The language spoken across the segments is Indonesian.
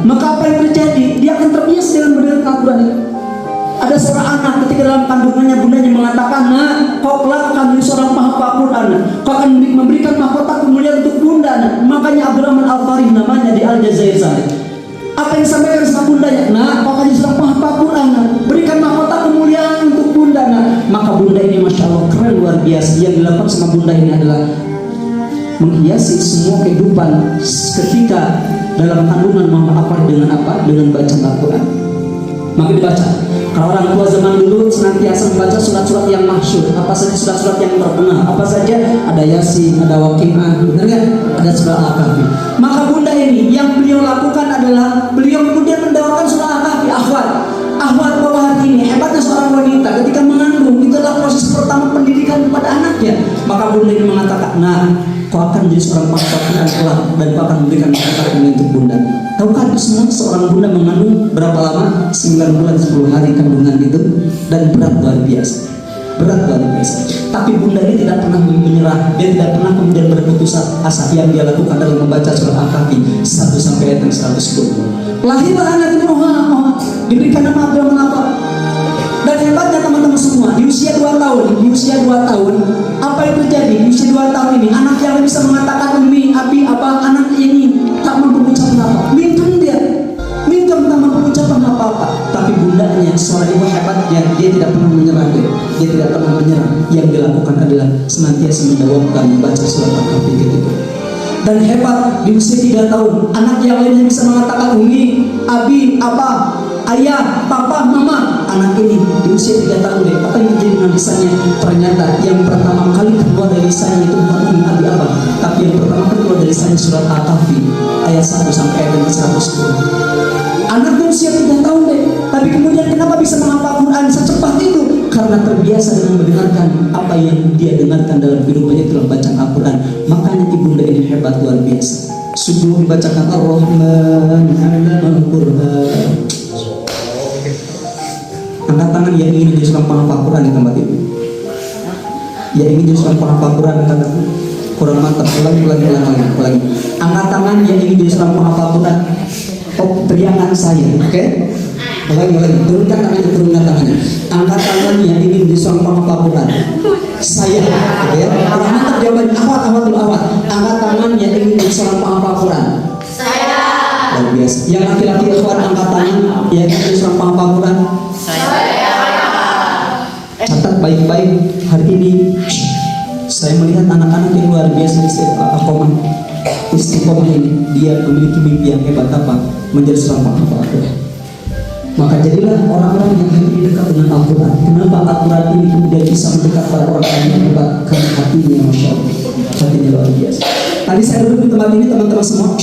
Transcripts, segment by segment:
maka apa yang terjadi? Dia akan terbiasa dengan mendengarkan Al-Quran itu. Ada seorang anak ketika dalam kandungannya bundanya mengatakan, "Nak, kau kelak akan menjadi seorang penghafal Quran. Kau akan memberikan mahkota kemuliaan untuk bunda." Makanya Abdurrahman Al-Farih namanya di Al-Jazair sana. Apa yang disampaikan sama bundanya? "Nak, kau akan jadi seorang penghafal Quran. Berikan mahkota kemuliaan untuk bunda." Maka bunda ini masya Allah keren luar biasa. Yang dilakukan sama bunda ini adalah menghiasi semua kehidupan ketika dalam kandungan Muhammad Al-Farih dengan apa? Dengan bacaan Al-Quran. Maka dibaca. Kalau orang tua zaman dulu senantiasa membaca surat-surat yang masyhur. Apa saja surat-surat yang terkenal? Apa saja? Ada Yasin, ada Waqiah, benar kan? Ada surah Al-Kahfi. Maka bunda ini yang beliau lakukan adalah beliau kemudian mendawakan surah Al-Kahfi. Ahwat bahwa hari ini hebatnya seorang wanita ketika mengandung itu adalah proses pertama pendidikan kepada anaknya. Maka bunda ini mengatakan, "Nah, kau akan menjadi seorang penghafal Quran kelak dan kau akan memberikan mahkota untuk bunda." Tahukah semua seorang bunda mengandung berapa lama? 9 bulan 10 hari kandungan itu, dan berat luar biasa. Berat luar biasa. Tapi bunda ini tidak pernah menyerah. Dia tidak pernah kemudian berputus asa. Yang dia lakukan adalah membaca surah Al-Kahfi 1 sampai ayat 110. Lahirlah anak itu diberikan nama Abdurrahman Al-Farih. Dan hebatnya teman-teman semua, di usia 2 tahun, apa yang terjadi? Di usia 2 tahun ini, anak yang bisa mengatakan Umi, Abi, apa, anak ini tak mampu mengucapkan apa. Minta tak mampu mengucapkan apa-apa. Tapi bundanya, seorang ibu hebatnya, dia tidak pernah menyerah. Dia tidak pernah menyerah. Yang dilakukan adalah senantiasa mendawamkan membaca surat Al-Kahfi gitu. Dan hebat, di usia 3 tahun, anak yang lainnya bisa mengatakan Umi, Abi, apa, ayah, papa, mama. Anak ini di usia 3 tahun deh. Apa yang terjadi dengan lisannya? Ternyata yang pertama kali keluar dari lisannya itu bukan Umi, Abi, apa, tapi yang pertama kali keluar dari lisannya surat Al-Kahfi ayat 1 sampai ayat 110. Anak usia 3 tahun deh. Tapi kemudian kenapa bisa menghafal Quran secepat itu? Karena terbiasa dengan mendengarkan apa yang dia dengarkan dalam kehidupannya dalam bacaan Al-Quran. Makanya ibunda ini hebat luar biasa. Subuh dibacakan Ar-Rahman 'allamal Quran. Angkat tangan yang ingin jadi seorang penghafal Quran di tempat ini. Yang ingin jadi seorang penghafal Quran, angkat tangan. Kurang mantap. Ulangi. Angkat tangan yang ingin jadi seorang penghafal Quran. Oh, teriakan saya, oke? Ulangi. Turunkan tangannya. Angkat tangan yang ingin jadi seorang penghafal Quran. Saya, oke? Kurang mantap jawabannya. Awat. Angkat tangan yang ingin jadi seorang penghafal Quran. Saya. Luar biasa. Yang laki-laki ikhwan angkat tangan yang ingin jadi seorang penghafal Quran. Saya. Catat baik-baik hari ini. Saya melihat anak-anak yang luar biasa istiqomah ini. Dia memiliki mimpi yang hebat apa? Menjadi seorang penghafal Al-Quran. Maka jadilah orang-orang yang hari ini dekat dengan Al-Quran. Kenapa Al-Quran ini kemudian bisa mendekat pada orang yang hebat? Karena hatinya masya Allah, hatinya luar biasa. Tadi saya duduk di tempat ini teman-teman semua.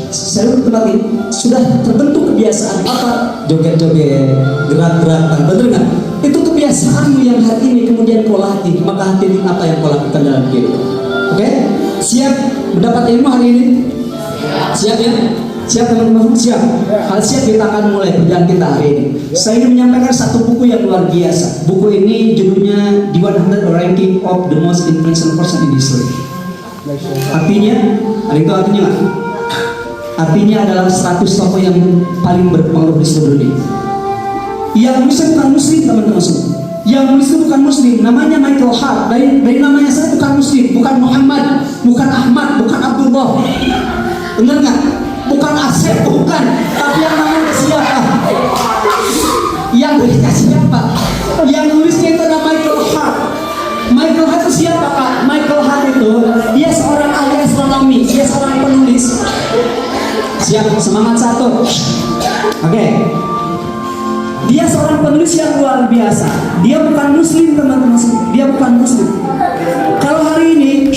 Saya duduk di tempat ini sudah terbentuk kebiasaan apa? Joget-joget, gerak-gerakan, betul nggak? Itu kebiasaanmu yang hari ini kemudian kau latih. Maka hati ini apa yang kau lakukan dalam kehidupan? Oke? Siap mendapat ilmu hari ini? Siap ya? Siap teman-teman? Siap? Hal siap kita akan mulai perjalanan kita hari ini. Saya ingin menyampaikan satu buku yang luar biasa. Buku ini judulnya The 100 Ranking of the Most Influential Person in History. Artinya, ada itu artinya nggak? Artinya adalah 100 tokoh yang paling berpengaruh di seluruh dunia. Yang muslim bukan muslim teman-teman semua. Yang muslim bukan muslim, namanya Michael Hart. Dari namanya saya bukan muslim, bukan Muhammad, bukan Ahmad, bukan Abdullah. Benar nggak? Bukan Asep, bukan. Tapi yang namanya siapa? Yang nulisnya siapa? Yang nulisnya itu adalah Michael Hart. Michael Hart itu siapa Pak? Michael Hart itu dia seorang ahli astronomi, dia seorang penulis. Siap, semangat satu. Oke. Dia seorang penulis yang luar biasa. Dia bukan muslim teman-teman. Dia bukan muslim. Kalau hari ini,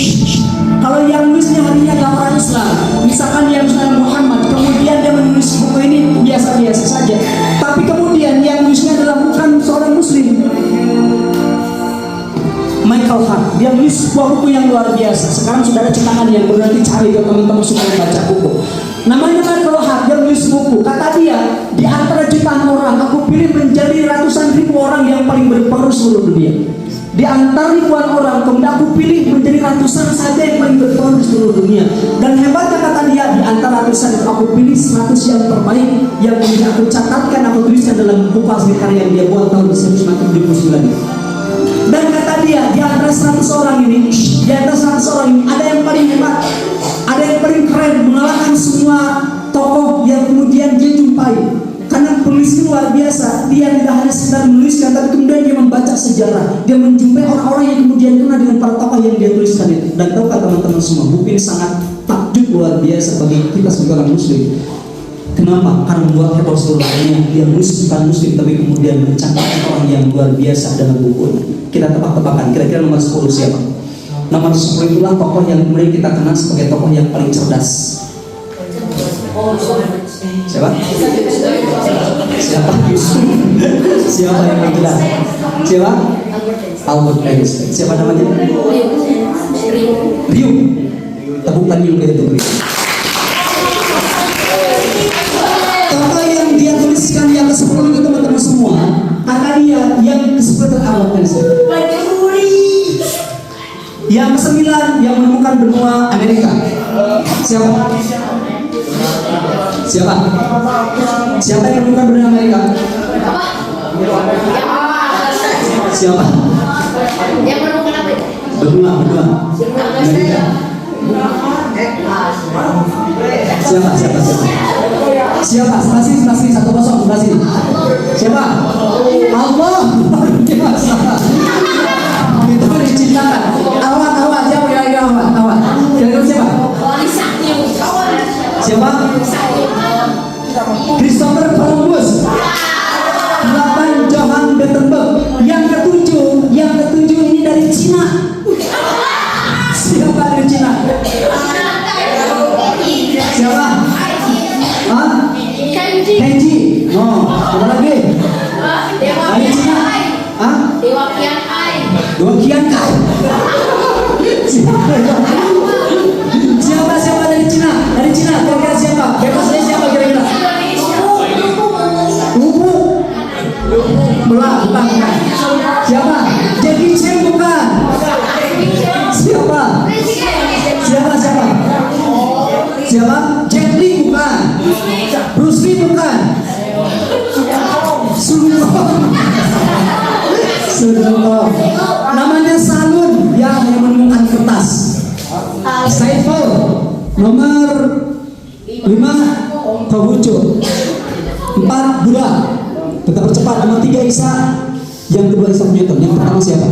kalau yang nulisnya harinya gambaran Islam, misalkan dia misalnya Muhammad, kemudian dia menulis buku ini biasa-biasa saja. Tapi kemudian yang nulisnya adalah bukan seorang muslim. Michael Hart, dia menulis sebuah buku yang luar biasa. Sekarang sudah ada cetakan yang boleh dicari ke teman-teman semua yang baca buku. Namanya Michael Hart, dia menulis buku. Kata dia, di antara jutaan orang, aku pilih menjadi ratusan ribu orang yang paling berpengaruh seluruh dunia. Di antara ribuan orang, kemudian aku pilih menjadi ratusan saja yang paling berpengaruh di seluruh dunia. Dan hebatnya kata dia, di antara ratusan itu aku pilih 100 yang terbaik, yang kemudian aku catatkan, aku tuliskan dalam buku hasil karya yang dia buat tahun 1979. Dan kata dia, di antara 100 orang ini, ada yang paling hebat, ada yang paling keren, mengalahkan semua tokoh yang kemudian dia jumpai. Karena penulis luar biasa, dia tidak hanya sekedar menuliskan, tapi kemudian dia membaca sejarah, dia menjumpai orang-orang yang kemudian kenal dengan para tokoh yang dia tuliskan itu. Dan tahukah teman-teman semua, buku ini sangat takjub luar biasa bagi kita sebagai orang muslim. Kenapa? Karena membuat heboh seluruh dunia. Dia bukan muslim, tapi kemudian mencatatkan orang yang luar biasa dalam buku ini. Kita tebak-tebakan, kira-kira nomor 10 siapa? Nomor 10 itulah tokoh yang kemudian kita kenal sebagai tokoh yang paling cerdas. Siapa? Siapa yang paling cerdas? Siapa? Albert Einstein. Siapa namanya? Rio. Tepuk tangan dulu itu Rio. Tokoh yang dia tuliskan yang ke-10 itu teman-teman semua, kata dia yang ke-10 Albert Einstein. Yang ke-9 yang menemukan benua Amerika. Siapa? Siapa? Siapa yang menemukan benua Amerika? Siapa? Yang menemukan apa? Benua Amerika. Siapa? Masih 1-0 masih. Siapa? Allah. Itu dicintakan. Awat siapa yang awat? Kira-kira siapa? Siapa? Christopher Columbus. 8 Johann Gutenberg. Yang ketujuh ini dari Cina. Siapa dari Cina? Siapa? Hah? Kenji. Oh, apa lagi? Dari Cina. Hah? Dewa Qiankai. Siapa dari Cina? Kira-kira siapa? Bebasnya siapa kira-kira? Bukan. Siapa? Jackie Chan bukan. Siapa? Jet Li bukan. Bruce Lee bukan. Sulukov. Namanya Salun yang menemukan kertas. Saiful. Nomor 5 Konghucu. 4 Buddha. Tetap percepat. Nomor 3 Isa. Yang kedua Isaac Newton. Yang pertama siapa?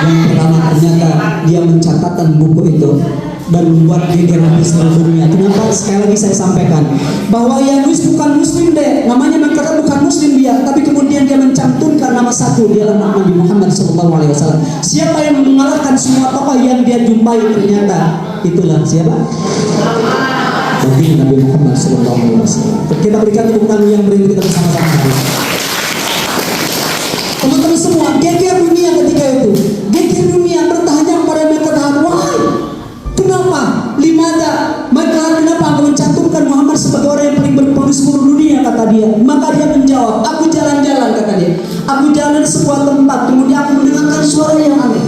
Yang pertama ternyata dia mencatatkan buku itu dan membuat geger di seluruh dunia. Kenapa? Sekali lagi saya sampaikan bahwa yang nulis bukan muslim deh, namanya mencatat bukan muslim dia, tapi kemudian dia mencantumkan nama satu, dia adalah Nabi Muhammad SAW. Siapa yang mengalahkan semua tokoh yang dia jumpai ternyata itulah siapa? Nabi Muhammad SAW. Kita berikan tepuk tangan yang beri kita bersama-sama. Teman-teman semua, geger dunia ketika itu, geger dunia bertanya kepada mereka tahan. Wahai, kenapa? Kenapa aku mencantumkan Muhammad sebagai orang yang paling berpengaruh di seluruh dunia, kata dia. Maka dia menjawab, aku jalan-jalan, kata dia. Aku jalan di sebuah tempat, kemudian aku mendengarkan suara yang aneh.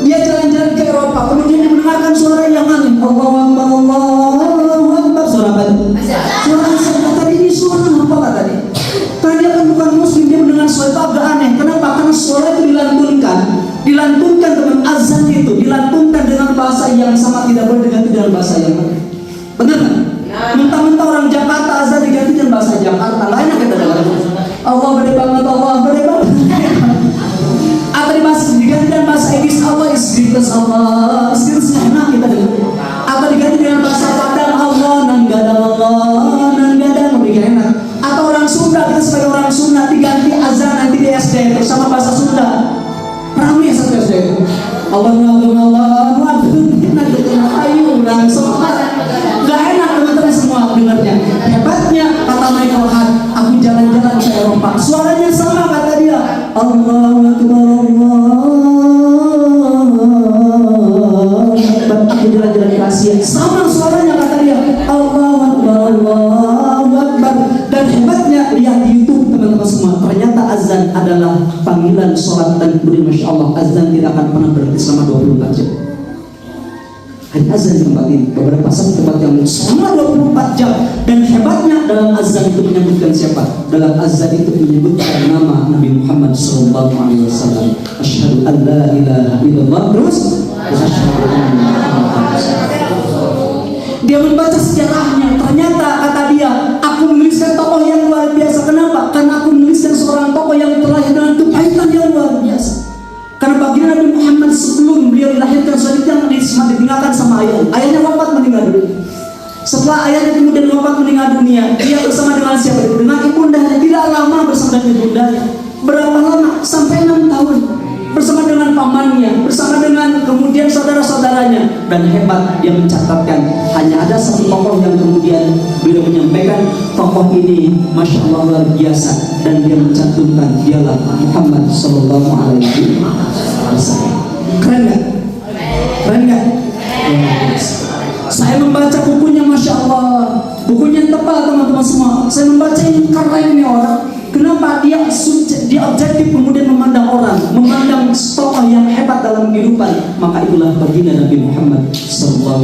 Dia jalan-jalan ke Eropa, kemudian dia mendengarkan suara yang aneh. Allahu Akbar, Allahu Akbar. Suara apa? Suara tadi ini suara apa, kata dia? Karena dia kan bukan muslim, dia mendengar suara itu agak aneh. Kenapa? Karena suara itu dilantunkan dengan azan itu, dilantunkan dengan bahasa yang sama, tidak boleh diganti dengan bahasa yang lain. Benar kan? Mentah-mentah orang Jakarta azan diganti dengan bahasa Jakarta, lainnya kita dengar. Allah gede banget, Allah gede banget. Atau diganti dengan bahasa Inggris, Allah is greatest, Allah is greatest, enak kita dengar. Atau diganti dengan bahasa Padang, Allah nanggadang, lebih enak. Atau orang Sunda, kita sebagai orang Sunda diganti azan nanti di SD bersama bahasa Sunda. Ramai satu SD. Allah ayo langsung. Gak enak teman-teman semua dengarnya. Hebatnya kata Michael Hart, aku jalan-jalan ke Eropa. Suaranya sama kata dia. Allahu Akbar, Allah. Aku jalan-jalan ke Asia. Sama suaranya kata dia. Allahu Akbar, Allahu Akbar. Dan hebatnya lihat di YouTube teman-teman semua. Ternyata azan adalah panggilan sholat dan kemudian Masya Allah azan tidak akan pernah berhenti selama 24 jam. Hanya azan di tempat ini, beberapa saat tempat yang selama 24 jam. Dan hebatnya dalam azan itu menyebutkan siapa? Dalam azan itu menyebutkan nama Nabi Muhammad SAW. Asyhadu an la ilaha illallah, terus asyhadu anna Muhammadan rasulullah. Dia membaca sejarahnya, ternyata kata dia, aku menuliskan tokoh yang luar biasa. Kenapa? Karena aku menuliskan seorang tokoh yang terlahir dengan kebaikan yang luar biasa. Karena bagi Nabi Muhammad sebelum beliau dilahirkan selanjutnya ditinggalkan sama ayahnya. Ayahnya wafat meninggal dunia. Setelah ayahnya kemudian wafat meninggal dunia, dia bersama dengan siapa? Dengan ibundanya. Tidak lama bersama dengan ibundanya. Berapa lama? Sampai 6 tahun. Bersama dengan pamannya, bersama dengan kemudian saudara-saudaranya. Dan hebat, dia mencatatkan hanya ada satu tokoh yang kemudian beliau menyampaikan tokoh ini Masya Allah luar biasa, dan dia mencantumkan dialah Muhammad Sallallahu Alaihi Wasallam. Keren gak? Keren gak? Saya membaca bukunya Masya Allah, bukunya tebal teman-teman semua. Saya membaca ini keren ini orang. Kenapa dia objektif kemudian memandang orang, memandang tokoh yang hebat dalam kehidupan, maka itulah baginda Nabi Muhammad SAW.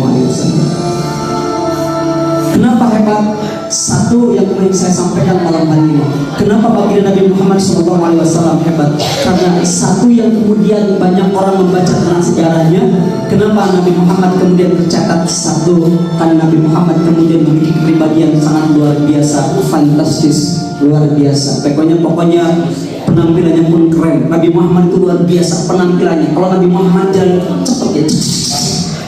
Kenapa hebat? Satu yang ingin saya sampaikan malam hari ini. Kenapa baginda Nabi Muhammad SAW hebat? Karena satu yang kemudian banyak orang membaca tentang sejarahnya. Kenapa Nabi Muhammad kemudian tercatat? Satu, karena Nabi Muhammad kemudian memiliki kepribadian sangat luar biasa, fantastis, luar biasa. Pokoknya penampilannya pun keren. Nabi Muhammad itu luar biasa penampilannya. Kalau Nabi Muhammad jalan cepet ya,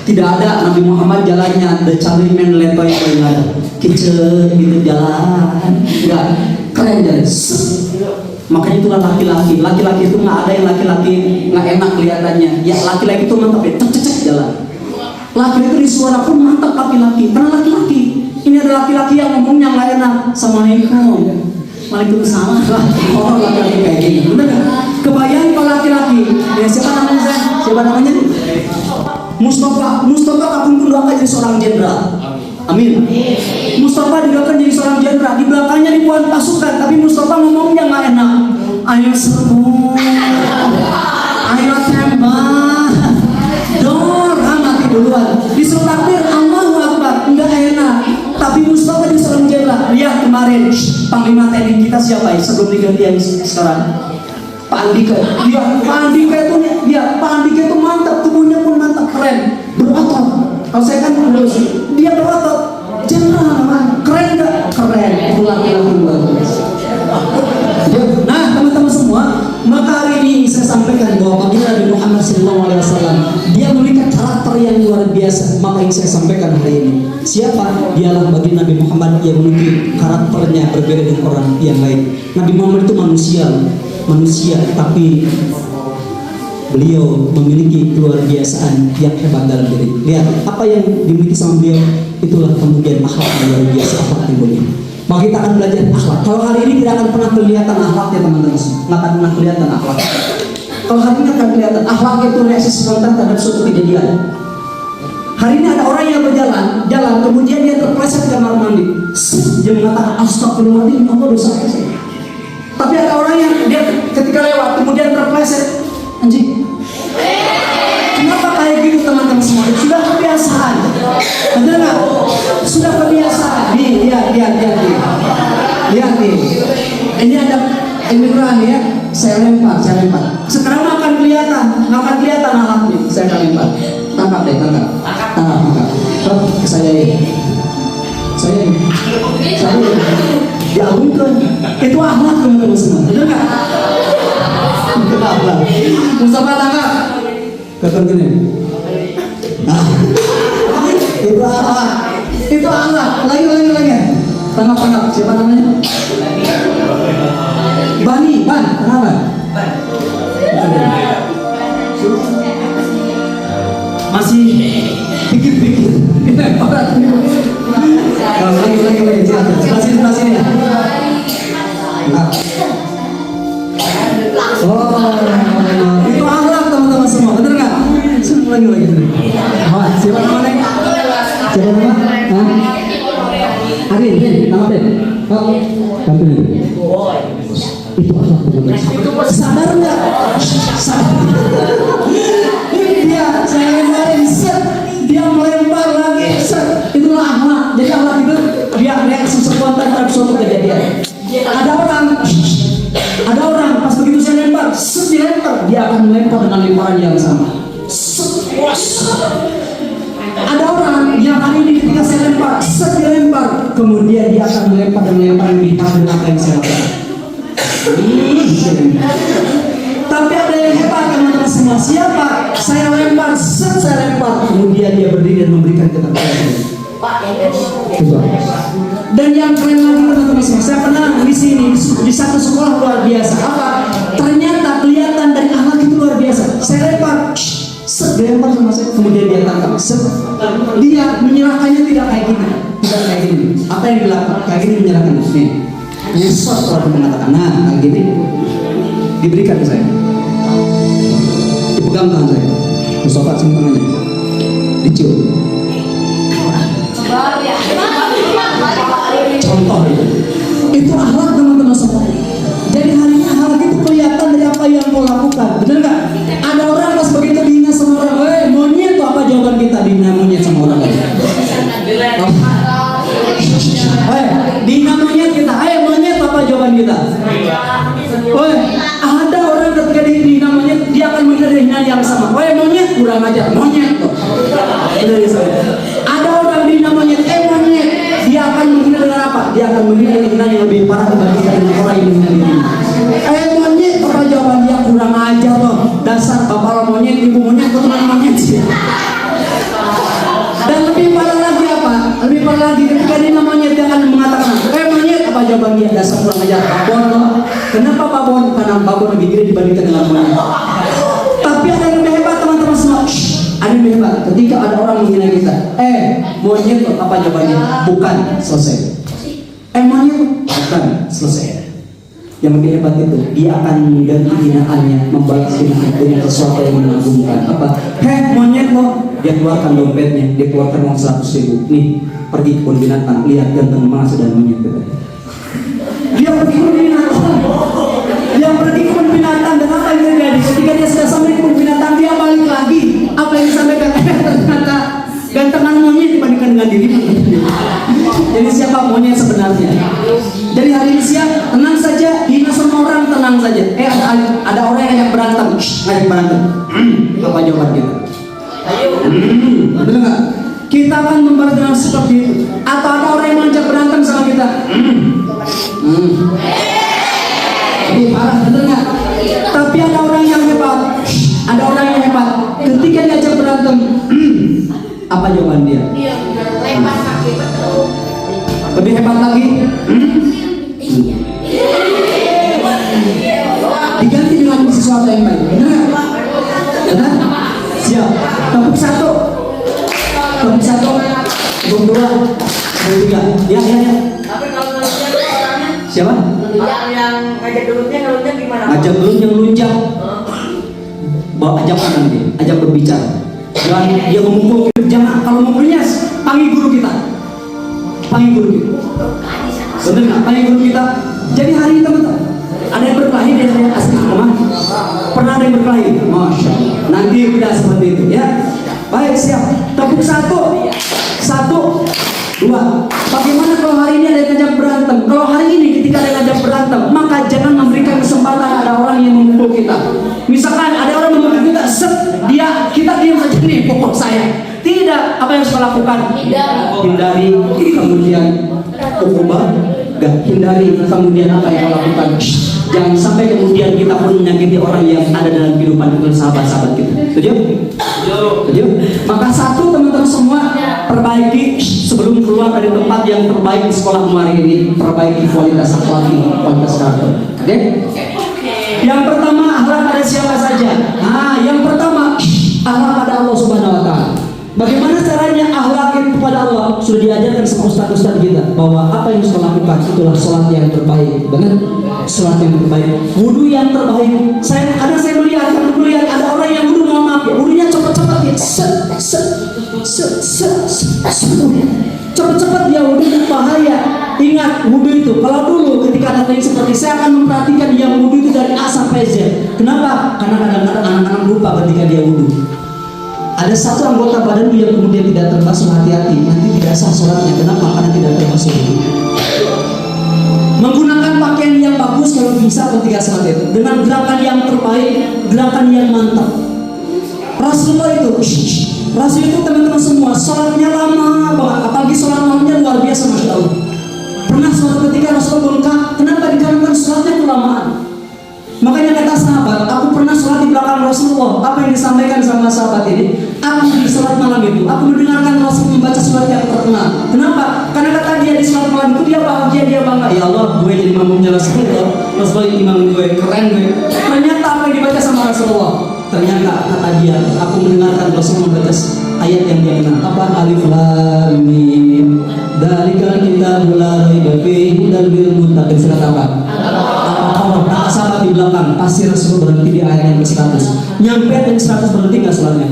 tidak ada Nabi Muhammad jalannya ada calimen letoy yang ada kecil gitu jalan, enggak, keren jalan. Makanya itulah laki-laki itu nggak ada yang laki-laki nggak enak kelihatannya. Ya laki-laki itu mantap ya, cek jalan. Laki-laki itu di suara pun mantap laki-laki. Karena laki-laki ini ada laki-laki yang ngomongnya nggak enak. Assalamualaikum, waalaikumsalam. Orang laki-laki kayak gini, bener nggak? Kebayang kalau laki-laki, ya siapa namanya saya? Siapa namanya? Mustafa kapan pun doakan jadi seorang jenderal. Amin. Mustafa didoakan jadi seorang jenderal. Di belakangnya ribuan pasukan, tapi Mustafa ngomongnya nggak enak. Ayo serbu, ayo tembak, dor, mati duluan. Disuruh takbir, Allahu Akbar, nggak enak. Tapi Mustafa jadi seorang jenderal. Lihat kemarin Panglima TNI kita siapa ya sebelum diganti sekarang? Pak Andika itu mantap, tubuhnya pun mantap, keren, berotot. Kalau saya kan lulus, dia berotot, jenderal, keren gak? Keren, Nah teman-teman semua, maka hari ini saya sampaikan bahwa baginda Nabi Muhammad SAW dia memiliki karakter yang luar biasa. Maka yang saya sampaikan hari ini, siapa? Dialah baginda Nabi Muhammad yang memiliki karakternya berbeda dengan orang yang lain. Nabi Muhammad itu manusia, tapi beliau memiliki keluar biasaan yang hebat dalam diri. Lihat apa yang dimiliki sama beliau, itulah kemudian akhlak yang luar biasa, akhlak yang mulia. Maka kita akan belajar akhlak. Kalau hari ini tidak akan pernah kelihatan akhlaknya teman-teman, nggak akan pernah kelihatan akhlak. Kalau hari ini akan kelihatan akhlak itu reaksi spontan terhadap suatu kejadian. Hari ini ada orang yang berjalan, kemudian dia terpleset di kamar mandi. Dia mengatakan astagfirullahaladzim, Allah dosa saya. Tapi ada orang yang dia ketika lewat kemudian terpleset, anjing. Kenapa kayak gitu teman-teman semua? Sudah kebiasaan, benar nggak? Sudah kebiasaan. Nih, lihat nih. Ini ada Imran ya. Saya lempar. Sekarang nggak akan kelihatan alatnya. Saya akan lempar. Tangkap. Ke saya ini. Dialungkan. Itu akhlak teman-teman semua. Benar nggak? Itu akhlak. Mustafa tangkap. Kata gini. Nah, itu akhlak. Lagi. Tangkap. Siapa namanya? Ban. Kenapa? Masih pikir. Lagi. Sini. Itu akhlak teman-teman semua, bener nggak? Lagi. Siapa namanya? Arin, nama deh. Itu akhlak teman-teman. Sadar nggak? Ada orang pas begitu saya lempar, dilempar, dia akan melempar dengan lemparan yang sama. Ada orang yang hari ini ketika saya lempar, dilempar, kemudian dia akan melempar dan melempar lebih dari apa yang saya lakukan. Tapi ada yang hebat teman-teman semua. Siapa? Saya lempar, kemudian dia berdiri dan memberikan ketakutan. Coba. Dan yang keren lagi teman-teman semua, saya pernah di sini di satu sekolah luar biasa. Apa? Ternyata kelihatan dari anak itu luar biasa. Saya lempar, dilempar sama saya, kemudian dia tangkap. Dia menyerahkannya tidak kayak gini, tidak kayak gini. Apa yang dilakukan? Kayak gini menyerahkannya. Nih, Yesus telah mengatakan, nah kayak gini diberikan ke saya, dipegang tangan saya, disopak sama tangannya, dicium. Contoh itu akhlak teman-teman semua. Jadi hari ini akhlak itu kelihatan dari apa yang mau lakukan, benar nggak? Ada orang pas begitu dihina sama orang, monyet tuh apa jawaban kita dihina monyet sama orang lain? Dihina monyet kita, monyet apa jawaban kita? Ada orang ketika dihina monyet, dia akan menghina yang sama. Monyet kurang ajar, monyet tuh. Ada orang dihina monyet, monyet, dia akan menghina dengan apa? Dia akan menghina yang lebih parah dibandingkan dengan orang yang menghina dirinya. Monyet apa jawaban dia? Kurang ajar loh, dasar bapak monyet, ibu monyet, teman monyet sih. Dan lebih parah lagi apa? Lebih parah lagi ketika dia monyet, dia akan mengatakan, monyet apa jawaban dia? Dasar kurang ajar, babon loh. Kenapa babon? Karena babon lebih gede dibandingkan dengan monyet. Tapi ada yang lebih hebat teman-teman semua. Ada yang lebih hebat ketika ada orang menghina kita. Monyet apa jawabannya? Bukan, selesai. Monyet bukan, selesai. Yang lebih hebat itu, dia akan mengganti hinaannya, membalas hinaan dengan sesuatu yang mengagumkan. Apa? Monyet loh. Dia keluarkan dompetnya, dia keluarkan uang 100.000. Nih, pergi ke kebun binatang, lihat ganteng mana sedang monyet itu. Dia pergi ke kebun binatang. Dia pergi ke kebun binatang, dan apa yang terjadi? Ketika dia sudah sampai ke kebun binatang, dia balik lagi. Apa yang disampaikan? Ternyata gantengan monyet dibandingkan dengan dirinya. Jadi siapa monyet sebenarnya? Jadi hari ini siap, tenang saja, hina sama orang tenang saja. Ada orang yang ngajak berantem, apa jawaban kita? Benar nggak? Kita akan membalas dengan seperti itu. Atau ada orang yang ngajak berantem sama kita, ini parah, benar nggak? Tapi ada orang yang hebat, ketika diajak berantem, apa jawaban dia? Lempar kaki betul. Lebih hebat lagi, diganti dengan sesuatu yang baik. Benar? Siap. Tepuk satu, tepuk dua, tepuk tiga. Ya. Tapi kalau ngelunjang orangnya Siapa? yang ngajak gelutnya gimana? Ajak gelut yang lunjang. Bawa ajak nanti, ajak berbicara. Jangan dia memukul. Jangan, kalau mukulnya panggil guru kita. Benar nggak? Panggil guru kita. Jadi hari ini teman-teman, ada yang berkelahi dan ada yang asli teman. Pernah ada yang berkelahi? Masya Allah. Nanti tidak seperti itu ya. Baik, siap. Tepuk satu, dua. Bagaimana kalau hari ini ada yang ngajak berantem? Kalau hari ini ketika ada yang ngajak berantem, maka jangan memberikan kesempatan ada orang yang memukul kita. Misalkan ada orang memukul kita, kita diam saja nih, pokok saya. Tidak, apa yang harus kita lakukan? Hindari, kemudian hukuman, hindari, kemudian apa yang kita lakukan? Jangan sampai kemudian kita pun menyakiti orang yang ada dalam kehidupan kita, sahabat-sahabat kita. Setuju? Maka satu teman-teman semua, perbaiki sebelum keluar dari tempat yang terbaik di sekolahmu hari ini, perbaiki kualitas akhlak, kualitas karakter. Oke? Yang pertama, akhlak pada siapa saja? Yang pertama, akhlak pada Allah Subhanahu Wa Taala. Bagaimana caranya akhlak itu kepada Allah? Sudah diajarkan sama ustaz-ustaz kita bahwa apa yang harus lakukan itulah sholat yang terbaik. Benar? Sholat yang terbaik, wudu yang terbaik. Saya melihat ada orang yang wudu, mohon maaf ya, wudunya cepat-cepat ya, cepat-cepat dia wudu, bahaya. Ingat wudu itu, kalau dulu ketika ada yang seperti saya akan memperhatikan yang wudu itu dari A sampai Z. Kenapa? Karena kadang-kadang anak-anak lupa ketika dia wudu. Ada satu anggota badanmu yang kemudian tidak terbasuh, hati-hati, nanti tidak sah sholatnya. Kenapa? Karena tidak terbasuh. Menggunakan pakaian yang bagus kalau bisa ketika salat itu, dengan gerakan yang terbaik, gerakan yang mantap. Rasulullah itu, Rasul itu teman-teman semua, salatnya lama banget, apalagi salat malamnya luar biasa, masya Allah. Pernah suatu ketika Rasulullah bengkak, kenapa? Dikarenakan salatnya kelamaan. Makanya kata sahabat, aku pernah sholat di belakang Rasulullah. Apa yang disampaikan sama sahabat ini? Aku di sholat malam itu, aku mendengarkan Rasul membaca surat yang terkenal. Kenapa? Karena kata dia di sholat malam itu dia bahagia, dia bangga. Ya Allah, gue jadi imamnya Rasulullah. Rasulullah imam gue, keren gue. Ternyata apa yang dibaca sama Rasulullah? Ternyata kata dia, aku mendengarkan Rasul membaca ayat yang dia kenal. Apa? Alif Lam Mim. Dzalikal kitabul la raiba fihi hudal lil muttaqin. Surat apa? Kata sahabat di belakang, pasti Rasulullah berhenti di ayat yang ke-100. Nyampe yang 100 berhenti nggak sholatnya?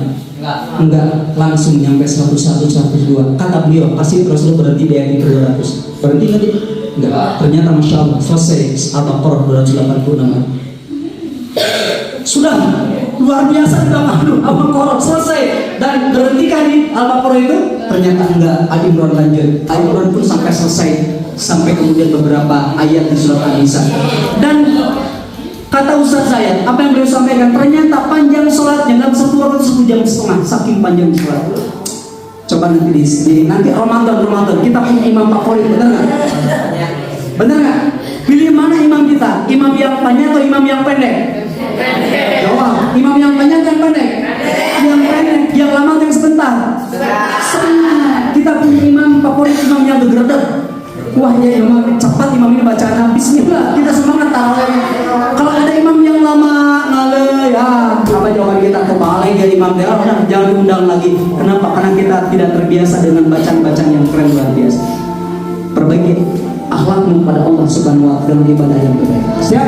Enggak, langsung nyampe 101, 102. Kata beliau, pasti Rasulullah berhenti di ayat yang ke-200. Berhenti nggak dia? Enggak. Ternyata Masya Allah, selesai Al-Baqarah 286. Sudah luar biasa di belakang Al-Baqarah selesai. Dan berhentikah di Al-Baqarah itu? Ternyata enggak, Ali Imran lanjut. Ali Imran pun sampai selesai, sampai kemudian beberapa ayat di surat An-Nisa. Dan kata Ustaz saya, apa yang beliau sampaikan, ternyata panjang sholatnya dalam satu waktu 1,5 jam, saking panjang sholat. Coba nanti nanti Ramadan kita punya imam favorit, benar nggak? Benar nggak? Pilih mana imam kita? Imam yang panjang atau imam yang pendek? Jawab. Imam yang panjang yang pendek? Yang pendek. Yang lama yang sebentar? Sebentar. Kita punya imam favorit, imam yang bergerak. Wah ya imam cepat, imam ini bacaan Bismillah, kita semangat tarawih. Kalau ada imam yang lama ngale ya apa jawaban kita? Kebalik ya imam dia, udah jangan diundang lagi. Kenapa? Karena kita tidak terbiasa dengan bacaan-bacaan yang keren luar biasa. Perbaiki akhlakmu pada Allah Subhanahu wa taala dengan ibadah yang berbeda. Siap?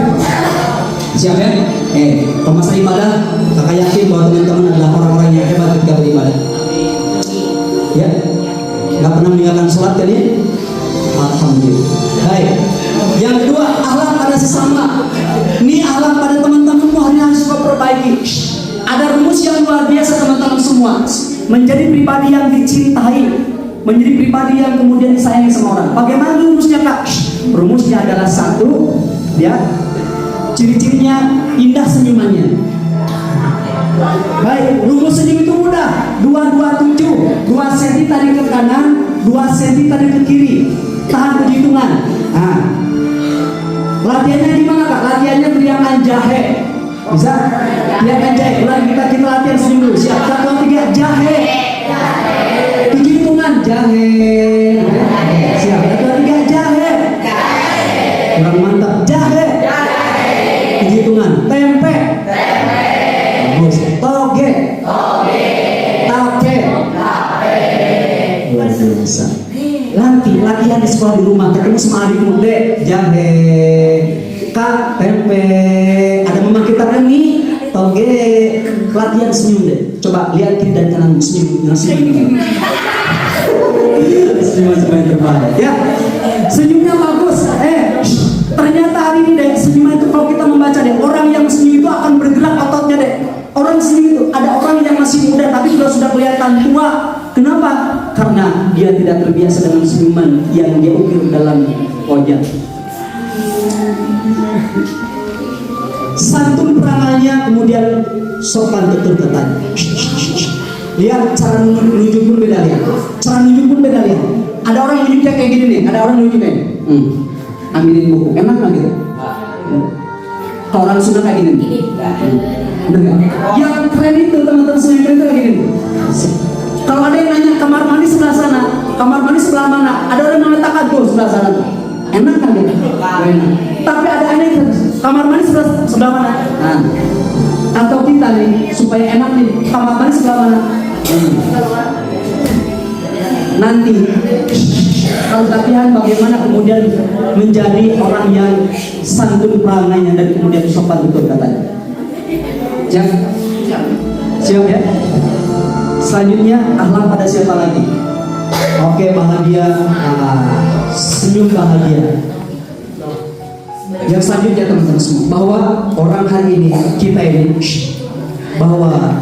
Siap ya? Kalau masalah ibadah, kakak yakin bahwa teman-teman adalah orang-orang yang hebat ketika beribadah. Ya? Gak pernah meninggalkan sholat kan ya? Alhamdulillah. Baik. Yang kedua, akhlak pada sesama. Ini akhlak pada teman-teman hari harus kita perbaiki. Ada rumus yang luar biasa teman-teman semua. Menjadi pribadi yang dicintai, menjadi pribadi yang kemudian disayangi sama orang. Bagaimana rumusnya kak? Rumusnya adalah satu, ya. Ciri-cirinya indah senyumannya. Baik, rumus senyum itu mudah. 227, 2 cm tadi ke kanan, 2 cm tadi ke kiri. Tahan perhitungan. Nah, latihannya gimana kak? Latihannya teriakan jahe. Bisa? Teriakan jahe. Ulang kita latihan senyum dulu. Siap? 1, 2, 3, jahe. 7 hitungan jahe. Siap? 1, 2, 3, jahe. Kurang mantap. Jahe. 7 hitungan. Tempe. Bagus. Toge. Tape. Luar biasa. Nanti latihan di sekolah di rumah, ketemu sama adikmu, dek jahe, kak tempe, ada mama kita ini toge, latihan senyum deh. Coba lihat kiri dan kanan senyum, senyum yang terbaik. Ya, senyumnya bagus. Ternyata hari ini deh senyum itu kalau kita membaca deh, orang yang senyum itu akan bergerak ototnya deh. Orang senyum itu ada orang yang masih muda tapi sudah kelihatan tua. Kenapa? Karena dia tidak terbiasa dengan senyuman yang dia ukir dalam wajah. Santun perangannya, kemudian sopan tutur kata. Lihat cara nunjuk pun beda lihat. Cara nunjuk pun beda lihat. Ada orang nunjuknya kayak gini nih, ada orang nunjuknya. Ambilin buku, enak nggak gitu? Kalau orang Sunda kayak gini. Yang keren itu teman-teman semua yang keren itu kayak gini. Kalau ada yang nanya kamar mandi sebelah sana, kamar mandi sebelah mana? Ada orang yang mengatakan tuh sebelah sana. Enak kan gitu? Enak. Tapi ada yang kamar mandi sebelah mana? Nah, atau kita nih supaya enak nih kamar mandi sebelah mana? Nanti kalau latihan bagaimana kemudian menjadi orang yang santun perangannya dan kemudian sopan tutur katanya. Siap ya? Selanjutnya akhlak pada siapa lagi? Oke, bahagia, senyum bahagia. Yang selanjutnya teman-teman semua, bahwa orang hari ini kita ini bahwa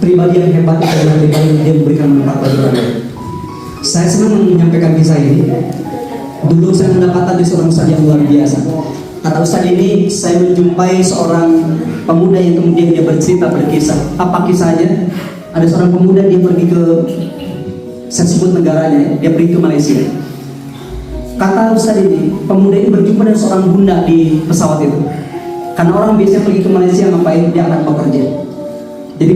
pribadi yang hebat itu adalah pribadi yang dia memberikan manfaat bagi orang lain. Saya senang menyampaikan kisah ini Dulu saya mendapatkan dari seorang ustaz yang luar biasa. Kata ustaz ini, saya menjumpai seorang pemuda yang kemudian dia bercerita berkisah. Apa kisahnya? Ada seorang pemuda, dia pergi ke, saya sebut negaranya, dia pergi ke Malaysia. Kata ustaz ini, pemuda ini berjumpa dengan seorang bunda di pesawat itu. Karena orang biasanya pergi ke Malaysia ngapain? Dia akan bekerja. Jadi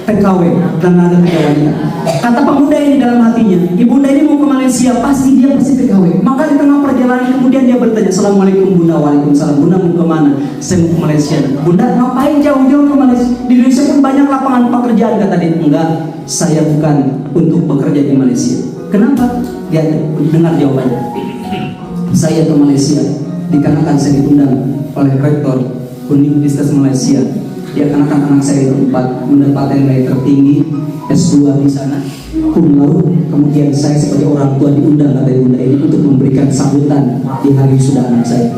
TKW, tenaga kerja wanita. Kata pemuda ini dalam hatinya, ibunda ini mau ke Malaysia, pasti TKW. Maka di tengah perjalanan kemudian dia bertanya, Assalamualaikum bunda. Waalaikumsalam. Bunda mau kemana? Saya mau ke Malaysia. Bunda ngapain jauh-jauh ke Malaysia? Di Indonesia pun banyak lapangan pekerjaan. Kata dia, enggak, saya bukan untuk bekerja di Malaysia. Kenapa? Dia dengar jawabannya. Saya ke Malaysia dikarenakan saya diundang oleh rektor Universitas Malaysia. Dia akan anak saya berempat mendapatkan nilai tertinggi S2 di sana, cum laude. Kemudian saya sebagai orang tua diundang kata bunda ini untuk memberikan sambutan di hari wisuda anak saya.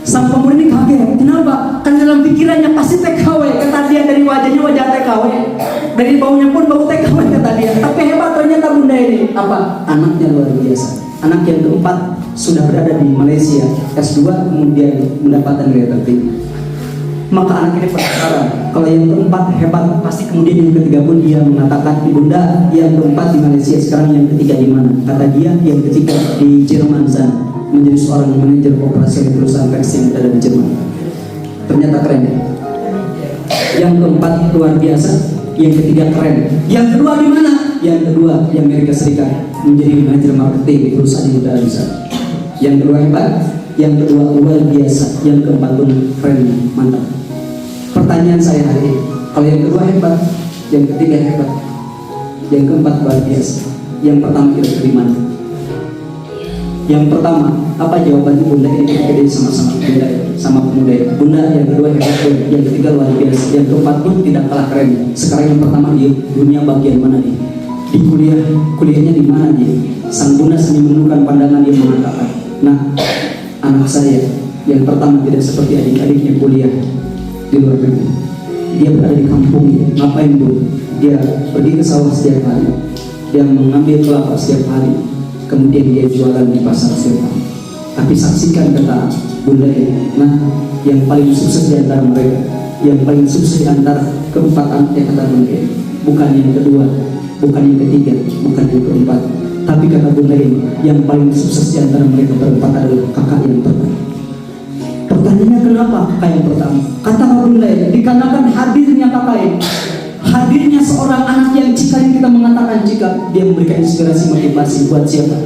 Sang pemuda ini kaget. Kenapa? Kan dalam pikirannya pasti TKW. Kata dia, dari wajahnya wajah TKW, dari baunya pun bau TKW kata dia. Tapi hebat ternyata bunda ini apa? Anaknya luar biasa. Anak yang keempat sudah berada di Malaysia S2, kemudian mendapatkan nilai tertinggi. Maka anak ini penasaran, kalau yang keempat hebat, pasti kemudian yang ketiga pun dia mengatakan, bunda, yang keempat di Malaysia, sekarang yang ketiga di mana? Kata dia, yang ketiga di Jerman sana, menjadi seorang manajer operasi di perusahaan tekstil yang ada di Jerman. Ternyata keren ya. Yang keempat luar biasa, yang ketiga keren. Yang kedua di mana? Yang kedua di Amerika Serikat, menjadi manajer marketing di perusahaan yang ada di sana. Yang kedua hebat, yang kedua luar biasa, yang keempat pun keren, mantap. Pertanyaan saya hari ini, kalau yang kedua hebat, yang ketiga hebat, yang keempat luar biasa, yang pertama kira-kira di mana? Yang pertama, apa jawabannya bunda ini ketika dia sama-sama bunda sama pemuda itu? Bunda, yang kedua hebat, yang ketiga luar biasa, yang keempat pun tidak kalah keren. Sekarang yang pertama di dunia bagian mana nih? Di kuliahnya di mana nih? Sang bunda seni menundukkan pandangan, dia mengatakan, nah, anak saya yang pertama tidak seperti adik-adiknya kuliah di luar negeri. Dia berada di kampungnya. Ngapain bu? Dia pergi ke sawah setiap hari. Dia mengambil kelapa setiap hari. Kemudian dia jualan di pasar setiap hari. Tapi saksikan kata bunda ini, nah, yang paling sukses di antara mereka, yang paling sukses di antara keempat anaknya kata bunda ini, bukan yang kedua, bukan yang ketiga, bukan yang keempat, tapi kata bunda ini, yang paling sukses di antara mereka berempat adalah kakak yang pertama. Pertanyaannya kenapa kakak yang pertama? Kata bunda ini, dikarenakan hadirnya kakak ini, hadirnya seorang anak yang jika kita mengatakan jika dia memberikan inspirasi motivasi buat siapa?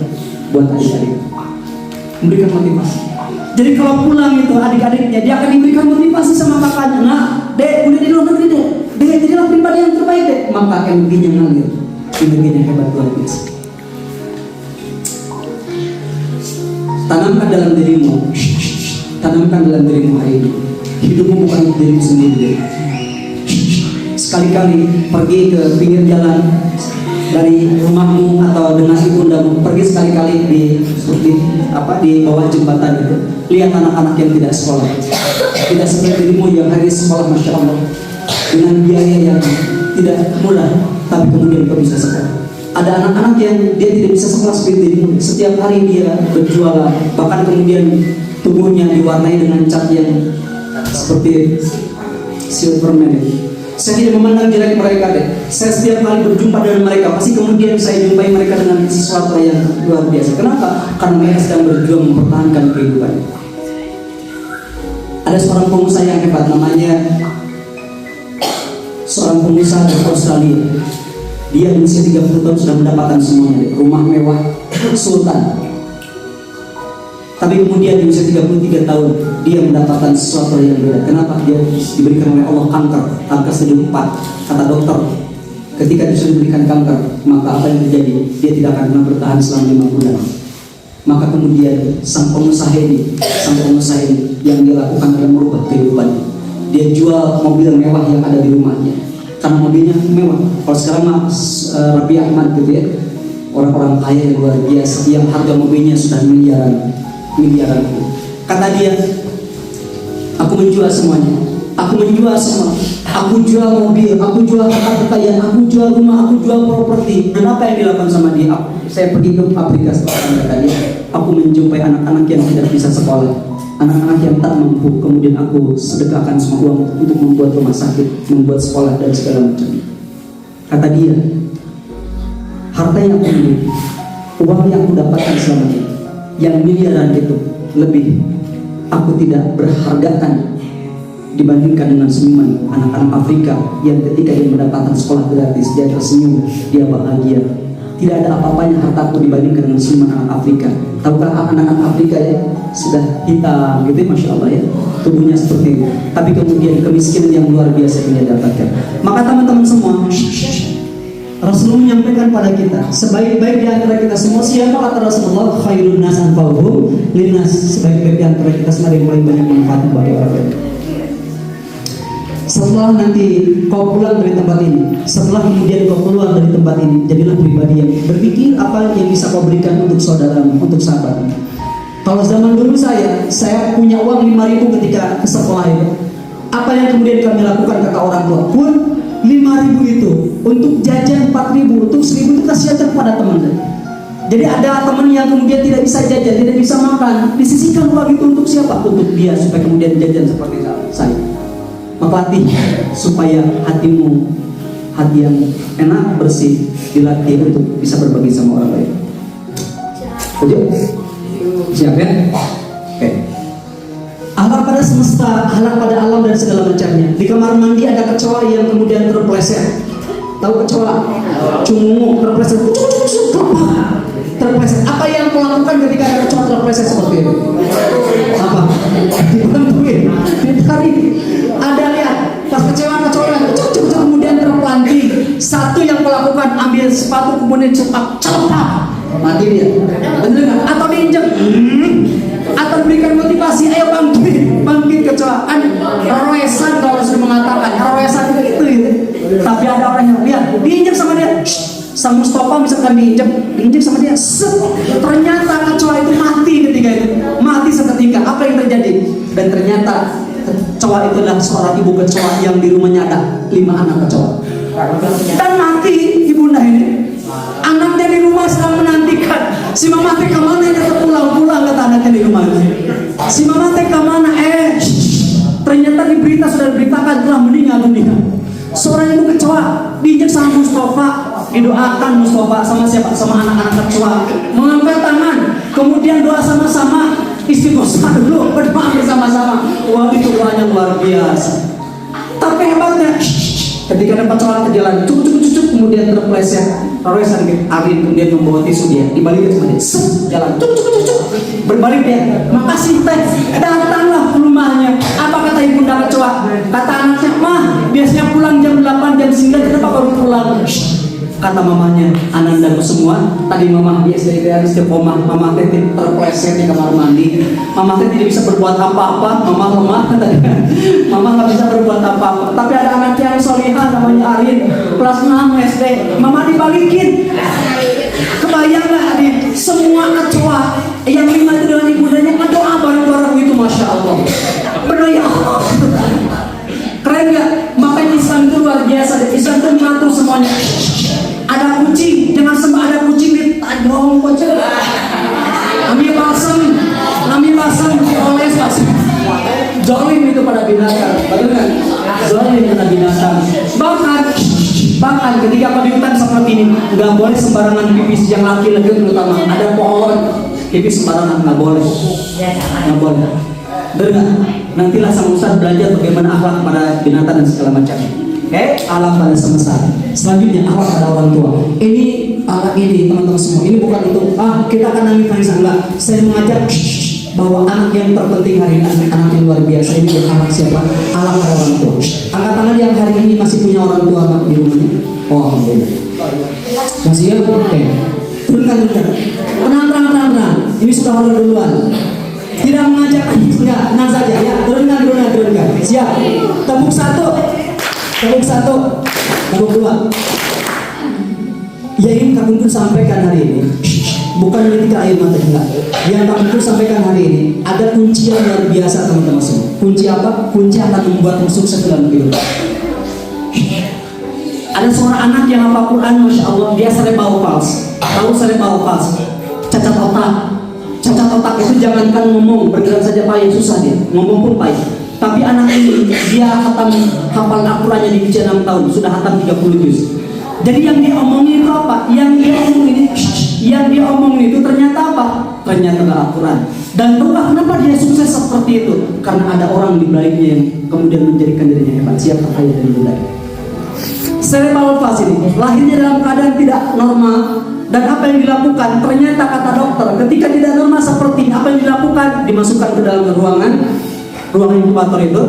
Buat adik-adik, memberikan motivasi. Jadi kalau pulang itu adik-adiknya, dia akan diberikan motivasi sama kakaknya. Nah, dek, udah di luar negeri dek, jadilah pribadi yang terbaik dek. Maka energinya ngalir, energinya hebat luar biasa. Tanamkan dalam dirimu, tanamkan dalam dirimu hari ini. Hidupmu bukan untuk dirimu sendiri. Sekali-kali pergi ke pinggir jalan dari rumahmu atau dengan ibundamu, pergi sekali-kali di bawah jembatan itu, lihat anak-anak yang tidak sekolah, tidak seperti dirimu yang hari sekolah, masya Allah, dengan biaya yang tidak murah, tapi kemudian kau bisa sekolah. Ada anak-anak yang dia tidak bisa sekolah seperti dirimu, setiap hari dia berjualan, bahkan kemudian tubuhnya diwarnai dengan cat yang seperti Silverman. Saya tidak memandang jelek mereka deh. Saya setiap kali berjumpa dengan mereka, pasti kemudian saya jumpai mereka dengan sesuatu yang luar biasa. Kenapa? Karena mereka sedang berjuang mempertahankan kehidupan. Ada seorang pengusaha yang hebat, namanya seorang pengusaha dari Australia. Dia usia 30 tahun sudah mendapatkan semuanya, rumah mewah, sultan. Tapi kemudian di usia 33 tahun dia mendapatkan sesuatu yang beda. Kenapa? Dia diberikan oleh Allah kanker stadium 4. Kata dokter, ketika dia sudah diberikan kanker, maka apa yang terjadi? Dia tidak akan pernah bertahan selama 5 bulan. Maka kemudian sang pengusaha ini yang dia lakukan adalah merubah kehidupannya. Dia jual mobil mewah yang ada di rumahnya, karena mobilnya mewah. Kalau sekarang Raffi Ahmad gitu ya, orang-orang kaya yang luar biasa, yang harga mobilnya sudah miliaran. Kata dia, aku menjual semuanya, aku menjual semua, aku jual mobil, aku jual harta kekayaan, aku jual rumah, aku jual properti. Dan apa yang dilakukan sama dia? saya pergi ke Afrika setelah tadi, aku menjumpai anak-anak yang tidak bisa sekolah, anak-anak yang tak mampu. Kemudian aku sedekahkan semua uang untuk membuat rumah sakit, membuat sekolah dan segala macam. Kata dia, harta yang aku miliki, uang yang aku dapatkan selama ini, yang miliaran itu lebih aku tidak berhargakan dibandingkan dengan senyuman anak-anak Afrika yang ketika dia mendapatkan sekolah gratis, dia tersenyum, dia bahagia. Tidak ada apa-apanya hartaku dibandingkan dengan senyuman anak Afrika. Tahukah anak-anak Afrika ya sudah hitam gitu, masya Allah ya, tubuhnya seperti itu. Tapi kemudian kemiskinan yang luar biasa yang dia dapatkan. Maka teman-teman semua, Rasulullah menyampaikan pada kita, sebaik-baik di antara kita semua siapa? Kata Rasulullah, khairun nas anfa'uhum linnas. Sebaik-baik di antara kita semua yang paling banyak manfaat bagi orang lain. Setelah nanti kau pulang dari tempat ini, setelah kemudian kau keluar dari tempat ini, jadilah pribadi yang berpikir apa yang bisa kau berikan untuk saudaramu, untuk sahabatmu. Kalau zaman dulu saya punya uang 5.000 ketika ke sekolah itu. Apa yang kemudian kami lakukan kata orang tua pun 5.000 itu untuk jajan 4.000, untuk 1.000 itu kasihan kepada teman. Jadi ada teman yang kemudian tidak bisa jajan, tidak bisa makan, disisihkan uang itu untuk siapa? Untuk dia supaya kemudian jajan seperti saya. Maka hati supaya hatimu hati yang enak, bersih, dilatih untuk bisa berbagi sama orang lain. Siap ya? Oke. Akhlak pada semesta, akhlak pada alam dan segala macamnya. Di kamar mandi ada kecoa yang kemudian terpleset. Tahu kecoa? Cungu terpleset. Terpleset. Apa yang kau lakukan ketika ada kecoa terpleset seperti itu? Apa? Dibantuin. Ditarik. Ada lihat pas kecoa kemudian terpelanting. Satu yang kau lakukan, ambil sepatu kemudian cepat mati dia. Bener nggak? Atau diinjek? Atau berikan motivasi, ayo bangkit kecoa. Kan roesan kalau sudah mengatakan roesan itu gitu. Tapi ada orang yang lihat diinjek sama dia. Sang Mustafa misalkan diinjek sama dia, ternyata kecoa itu mati ketika itu, mati seketika. Apa yang terjadi? Dan ternyata kecoa itu adalah seorang ibu kecoa yang di rumahnya ada 5 anak kecoa. Dan mati ibunda ini. Anaknya di rumah sedang menantikan si mama teh kemana, dia pulang kata anaknya di rumah. Si mama teh kemana? Ternyata di berita sudah diberitakan telah meninggal dunia. Seorang ibu kecoa diinjak sama Mustafa, didoakan Mustafa sama siapa? Sama anak-anak kecoa. Mengangkat tangan, kemudian doa sama-sama, istighosah dulu, berdoa bersama-sama. Wah, itu doanya luar biasa. Tapi hebatnya, ketika dapat sholat ke jalan, cucuk, kemudian terpleset, roesan Arin kemudian membawa tisu dia, dibalik sama dia, jalan, cucuk, berbalik dia, makasih teh, datanglah ke rumahnya. Apa kata ibunda kecoa? Kata anaknya, mah biasanya pulang jam 8, jam 9, kenapa baru pulang? Kata mamanya, anandaku semua, tadi mama di SDGR istiqomah, mama teh terpleset di kamar mandi, mama teh tidak bisa berbuat apa-apa, mama lemah katanya, mama nggak bisa berbuat apa-apa. Tapi ada anak yang solihah namanya Arin, kelas 6 SD, mama dibalikin. Kebayanglah Arin, semua kecoa yang 5 itu dengan ibundanya berdoa bareng-bareng itu, masya Allah. Berdoa ya Allah. Keren nggak? Makanya Islam itu luar biasa. Islam itu mengatur semuanya. Ada kucing, jangan sembah ada kucing di tadong kucing. Ambil balsam, dioles balsam. Zolim itu pada binatang, betul kan? Zolim pada binatang. Bahkan ketika kau di hutan seperti ini, nggak boleh sembarangan pipis yang laki-laki terutama. Ada pohon, pipis sembarangan nggak boleh. Nggak boleh. Dengar, nantilah sang ustaz belajar bagaimana akhlak pada binatang dan segala macamnya. Oke, alam pada semesta. Selanjutnya akhlak pada orang tua. Ini anak ini teman-teman semua. Ini bukan itu. Kita akan nangis enggak. Saya mengajak bahwa anak yang terpenting hari ini, anak yang luar biasa ini anak siapa? Alam pada orang tua. Angkat tangan yang hari ini masih punya orang tua di rumahnya. Oh, alhamdulillah. Masih ya? Oke. Turunkan. Tenang. Ini sudah orang duluan. Tidak mengajak, enggak, tenang saja ya. Turunkan. Siap. Tepuk 1, tepuk 2. Ya, ini Kak Kumpul sampaikan hari ini, bukan menitikan air mata, enggak. Yang Kak Kumpul sampaikan hari ini ada kunci yang luar biasa teman-teman semua. Kunci apa? Kunci akan membuatmu sukses dalam kehidupan. Ada seorang anak yang hafal Quran, masya Allah, dia sering bau fals. Tahu cerebral palsy, cacat otak. Cacat otak itu jangankan ngomong, bergerak saja payah, susah dia. Ngomong pun payah. Tapi anak ini dia hafal Al-Qur'annya di usia 6 tahun, sudah hatam 30 juz. Jadi yang dia omongin itu apa? Yang dia omongin itu ternyata apa? Ternyata Al-Qur'an. Dan tahu kenapa dia sukses seperti itu? Karena ada orang di baliknya yang kemudian menjadikan dirinya hebat. Siapa ayah dari bunda? Cerebral palsy ini lahirnya dalam keadaan tidak normal. Dan apa yang dilakukan? Ternyata kata dokter, ketika tidak normal seperti ini, apa yang dilakukan? Dimasukkan ke dalam ruangan inkubator itu.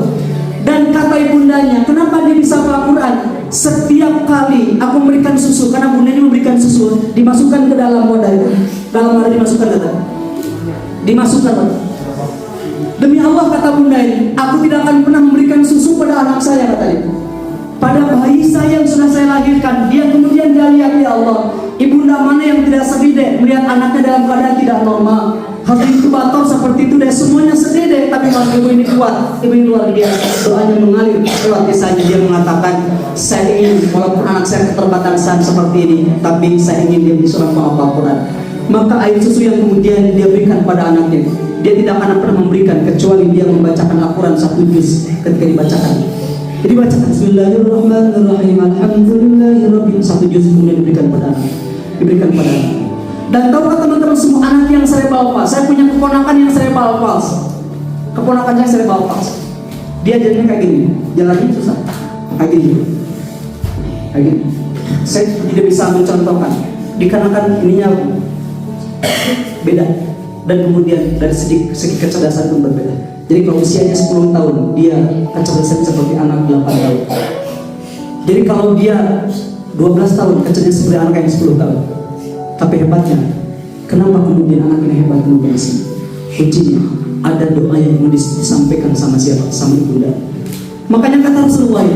Dan kata ibundanya, kenapa dia bisa hafal Quran? Setiap kali aku memberikan susu, karena bundanya memberikan susu, dimasukkan ke dalam wadah itu. Dalam wadah dimasukkan kata. Dimasukkan. Demi Allah kata bunda ini, aku tidak akan pernah memberikan susu pada anak saya kata dia. Pada bayi saya yang sudah saya lahirkan, dia kemudian dia lihat, ya Allah, ibunda mana yang tidak sedih deh melihat anaknya dalam keadaan tidak normal. Hal inkubator seperti itu deh, semuanya sedih deh. Tapi malah ibu ini kuat, ibu ini luar biasa. Doanya mengalir lewat kisahnya. Dia mengatakan, saya ingin walaupun anak saya keterbatasan seperti ini, tapi saya ingin dia bisa menghafal Quran. Maka air susu yang kemudian dia berikan pada anaknya, dia tidak akan pernah memberikan kecuali dia membacakan Al-Quran 1 juz ketika dibacakan. Jadi bacakan Bismillahirrahmanirrahim, Alhamdulillahirrabbil 1 juz kemudian diberikan pada anak. Dan tahu teman-teman semua, anak yang cerebral palsy, saya punya keponakan yang cerebral palsy. Keponakan saya cerebral palsy. Dia jalannya kayak gini, jalannya susah, kayak gini. Saya tidak bisa mencontohkan, dikarenakan ininya beda. Dan kemudian dari segi kecerdasan pun berbeda. Jadi kalau usianya 10 tahun, dia kecerdasan seperti anak 8 tahun. Jadi kalau dia 12 tahun, kecerdasan seperti anak yang 10 tahun. Tapi hebatnya, kenapa kemudian anak ini hebat kemudian sini? Kuncinya ada doa yang disampaikan sama siapa? Sama ibunda. Makanya kata Rasulullah,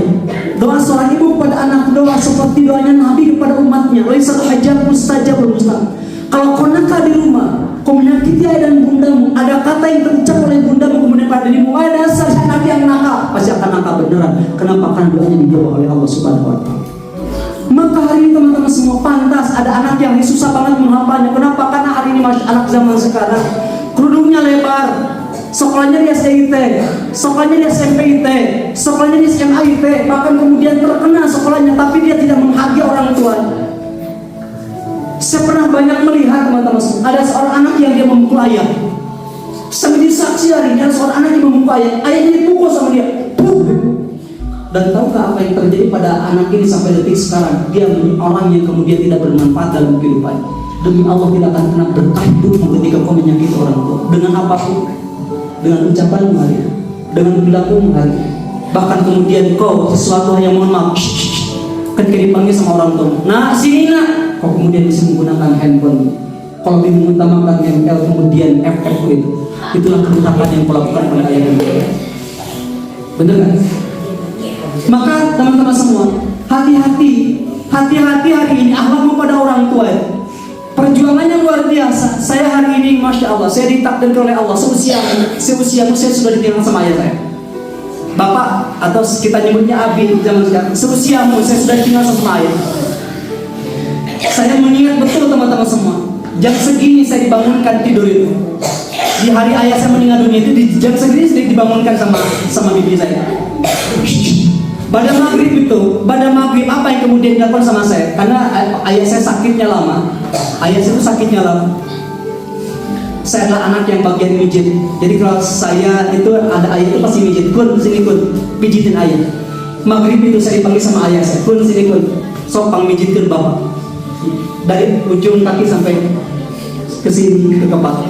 doa seorang ibu kepada anak, doa seperti doanya Nabi kepada umatnya. Laisal hajat mustajabul mustajab. Kalau kau nakal di rumah, kau menyakiti ayah dan bundamu, ada kata yang terucap oleh bundamu kemudian pada dirimu, ada dasar Nabi yang nakal, pasti akan nakal beneran. Kenapa? Karena doanya dijawab oleh Allah Subhanahu wa Ta'ala. Maka hari ini teman-teman semua, pantas ada anak yang susah banget menghafalnya. Kenapa? Karena hari ini anak zaman sekarang kerudungnya lebar, sekolahnya di SDIT, sekolahnya di SMPIT, sekolahnya di SMAIT, bahkan kemudian terkena sekolahnya, tapi dia tidak menghargai orang tua. Saya pernah banyak melihat teman-teman, ada seorang anak yang dia memukul ayah. Saya menjadi saksi hari ini, ada seorang anak yang memukul ayah, ayahnya dipukul sama dia. Dan tahukah apa yang terjadi pada anak ini sampai detik sekarang? Dia orang yang kemudian tidak bermanfaat dalam kehidupan. Demi Allah tidak akan pernah berkah hidupmu ketika kau menyakiti orang tua. Dengan apapun, dengan ucapanmu hari, dengan perilakumu hari. Bahkan kemudian kau sesuatu yang mohon maaf, ketika dipanggil sama orang tua, nah sini nak, kau kemudian bisa menggunakan handphone. Kalau bingung mengutamakan ML kemudian FF itulah kerusakan yang kau lakukan pada ayah dan ibu. Benar kan? Maka teman-teman semua, hati-hati hari ini akhlakmu pada orang tua. Perjuangannya luar biasa. Saya hari ini, masya Allah, saya ditakdirkan oleh Allah. Seusiamu saya sudah ditinggal sama ayah saya. Bapak atau kita nyebutnya Abi zaman sekarang. Seusiamu saya sudah ditinggal sama ayah. Saya mengingat betul teman-teman semua. Jam segini saya dibangunkan tidur itu. Di hari ayah saya meninggal dunia itu di jam segini saya dibangunkan sama bibi saya. Pada maghrib apa yang kemudian dilakukan sama saya? Karena ayah saya sakitnya lama. Ayah saya itu sakitnya lama. Saya adalah anak yang bagian mijit. Jadi kalau saya itu ada ayah itu pasti mijit. Kun, sini kun, pijitin ayah. Maghrib itu saya dipanggil sama ayah saya. Kun, sini kun, sopang mijitkan bapak. Dari ujung kaki sampai ke sini ke kepala.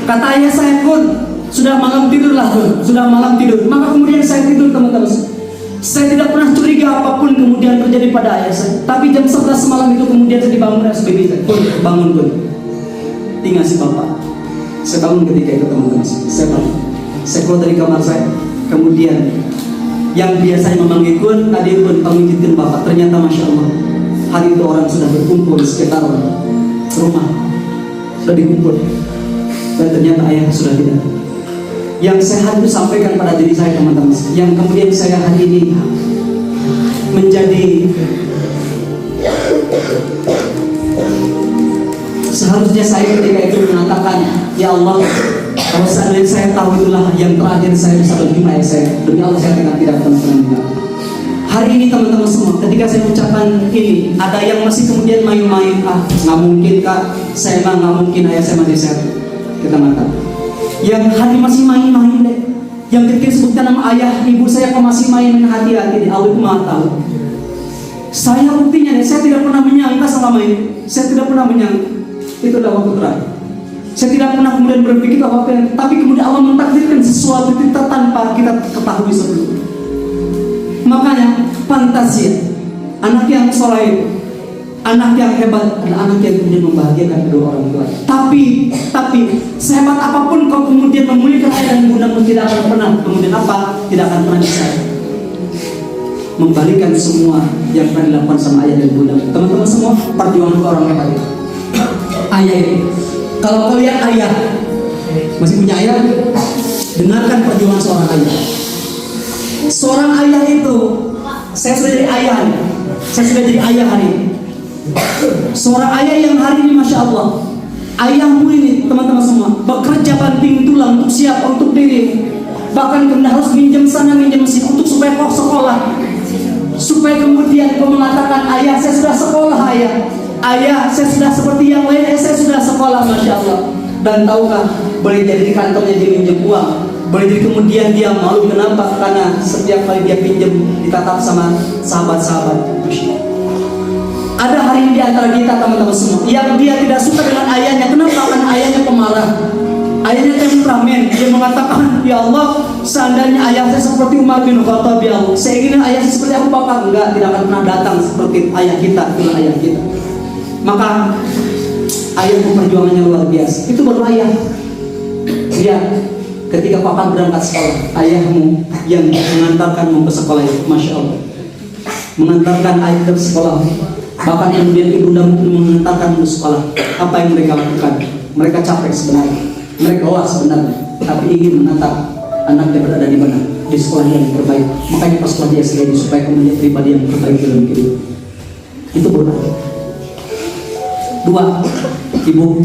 Kata ayah saya, kun, sudah malam tidur lah kun, sudah malam tidur. Maka kemudian saya tidur teman-teman. Saya tidak pernah curiga apapun kemudian terjadi pada ayah saya. Tapi jam 11 malam itu kemudian saya dibangun SBB saya. Kun, bangun kun. Tinggal si bapak. Saya bangun ketika itu teman-teman. Saya bangun. Saya keluar dari kamar saya. Kemudian yang biasanya memanggil kun, tadi kun, pamijitkan bapak. Ternyata masya Allah, hari itu orang sudah berkumpul di sekitar rumah. Sudah dikumpul. Dan ternyata ayah sudah tidak. Yang sehat itu sampaikan pada diri saya teman-teman. Yang kemudian saya hari ini menjadi Seharusnya saya ketika itu mengatakan, ya Allah, kalau seandainya saya tahu itulah yang terakhir saya bisa menerima ya saya, demi Allah saya tidak akan pernah. Hari ini teman-teman semua, ketika saya ucapkan ini, ada yang masih kemudian main-main, nggak mungkin kak, saya mah nggak mungkin ayah saya masih sehat. Kita mantap. Yang hari masih main-main deh, yang ketika sebutkan nama ayah, ibu saya kok masih main-main, hati-hati deh, Allah itu maha tahu. Saya buktinya deh, saya tidak pernah menyangka selama ini, saya tidak pernah menyangka. Itu adalah waktu terakhir. Saya tidak pernah kemudian berpikir apa yang, tapi kemudian Allah mentakdirkan sesuatu kita tanpa kita ketahui sebelumnya. Makanya pantas ya, anak yang soleh, anak yang hebat adalah anak yang kemudian membahagiakan kedua orang tua. Tapi sehebat apapun kau kemudian memulihkan ayah dan bundamu, tidak akan pernah kemudian tidak akan pernah bisa membalikan semua yang pernah dilakukan sama ayah dan bunda. Teman-teman semua, perjuangan orang hebat itu. Ayah itu, kalau kau lihat ayah masih punya ayah, dengarkan perjuangan seorang ayah. Seorang ayah itu, saya sudah jadi ayah nih. Saya sudah jadi ayah hari ini. Seorang ayah yang hari ini masya Allah, ayahmu ini teman-teman semua bekerja banting tulang untuk siap untuk diri. Bahkan kemudian harus minjem sana minjem sini untuk supaya kau sekolah, supaya kemudian kau mengatakan ayah saya sudah sekolah, ayah saya sudah seperti yang lain, saya sudah sekolah, masya Allah. Dan tahukah, boleh jadi di kantornya dia minjem uang, boleh jadi kemudian dia malu. Kenapa? Karena setiap kali dia pinjam ditatap sama sahabat-sahabat. Ada hari ini di antara kita teman-teman semua yang dia tidak suka dengan ayahnya. Kenapa? Karena ayahnya pemarah, ayahnya temperamen. Dia mengatakan, ya Allah, seandainya ayah saya seperti Umar bin Khattab, ya Allah, saya ingin ayah saya seperti Abu Bakar. Enggak, tidak akan pernah datang seperti ayah kita, itulah ayah kita. Maka ayahmu perjuangannya luar biasa. Itu baru ayah. Dia ketika papa berangkat sekolah, ayahmu yang mengantarkanmu ke sekolah itu, masya Allah, mengantarkan ayah ke sekolah. Bahkan kemudian ibundamu mengantarkanmu ke sekolah. Apa yang mereka lakukan? Mereka capek sebenarnya, mereka lelah sebenarnya, tapi ingin menatap anaknya berada di mana? Di sekolah yang terbaik. Makanya pas sekolah dia SD supaya kemudian pribadi yang terbaik dalam hidup. Itu benar. Dua, ibu,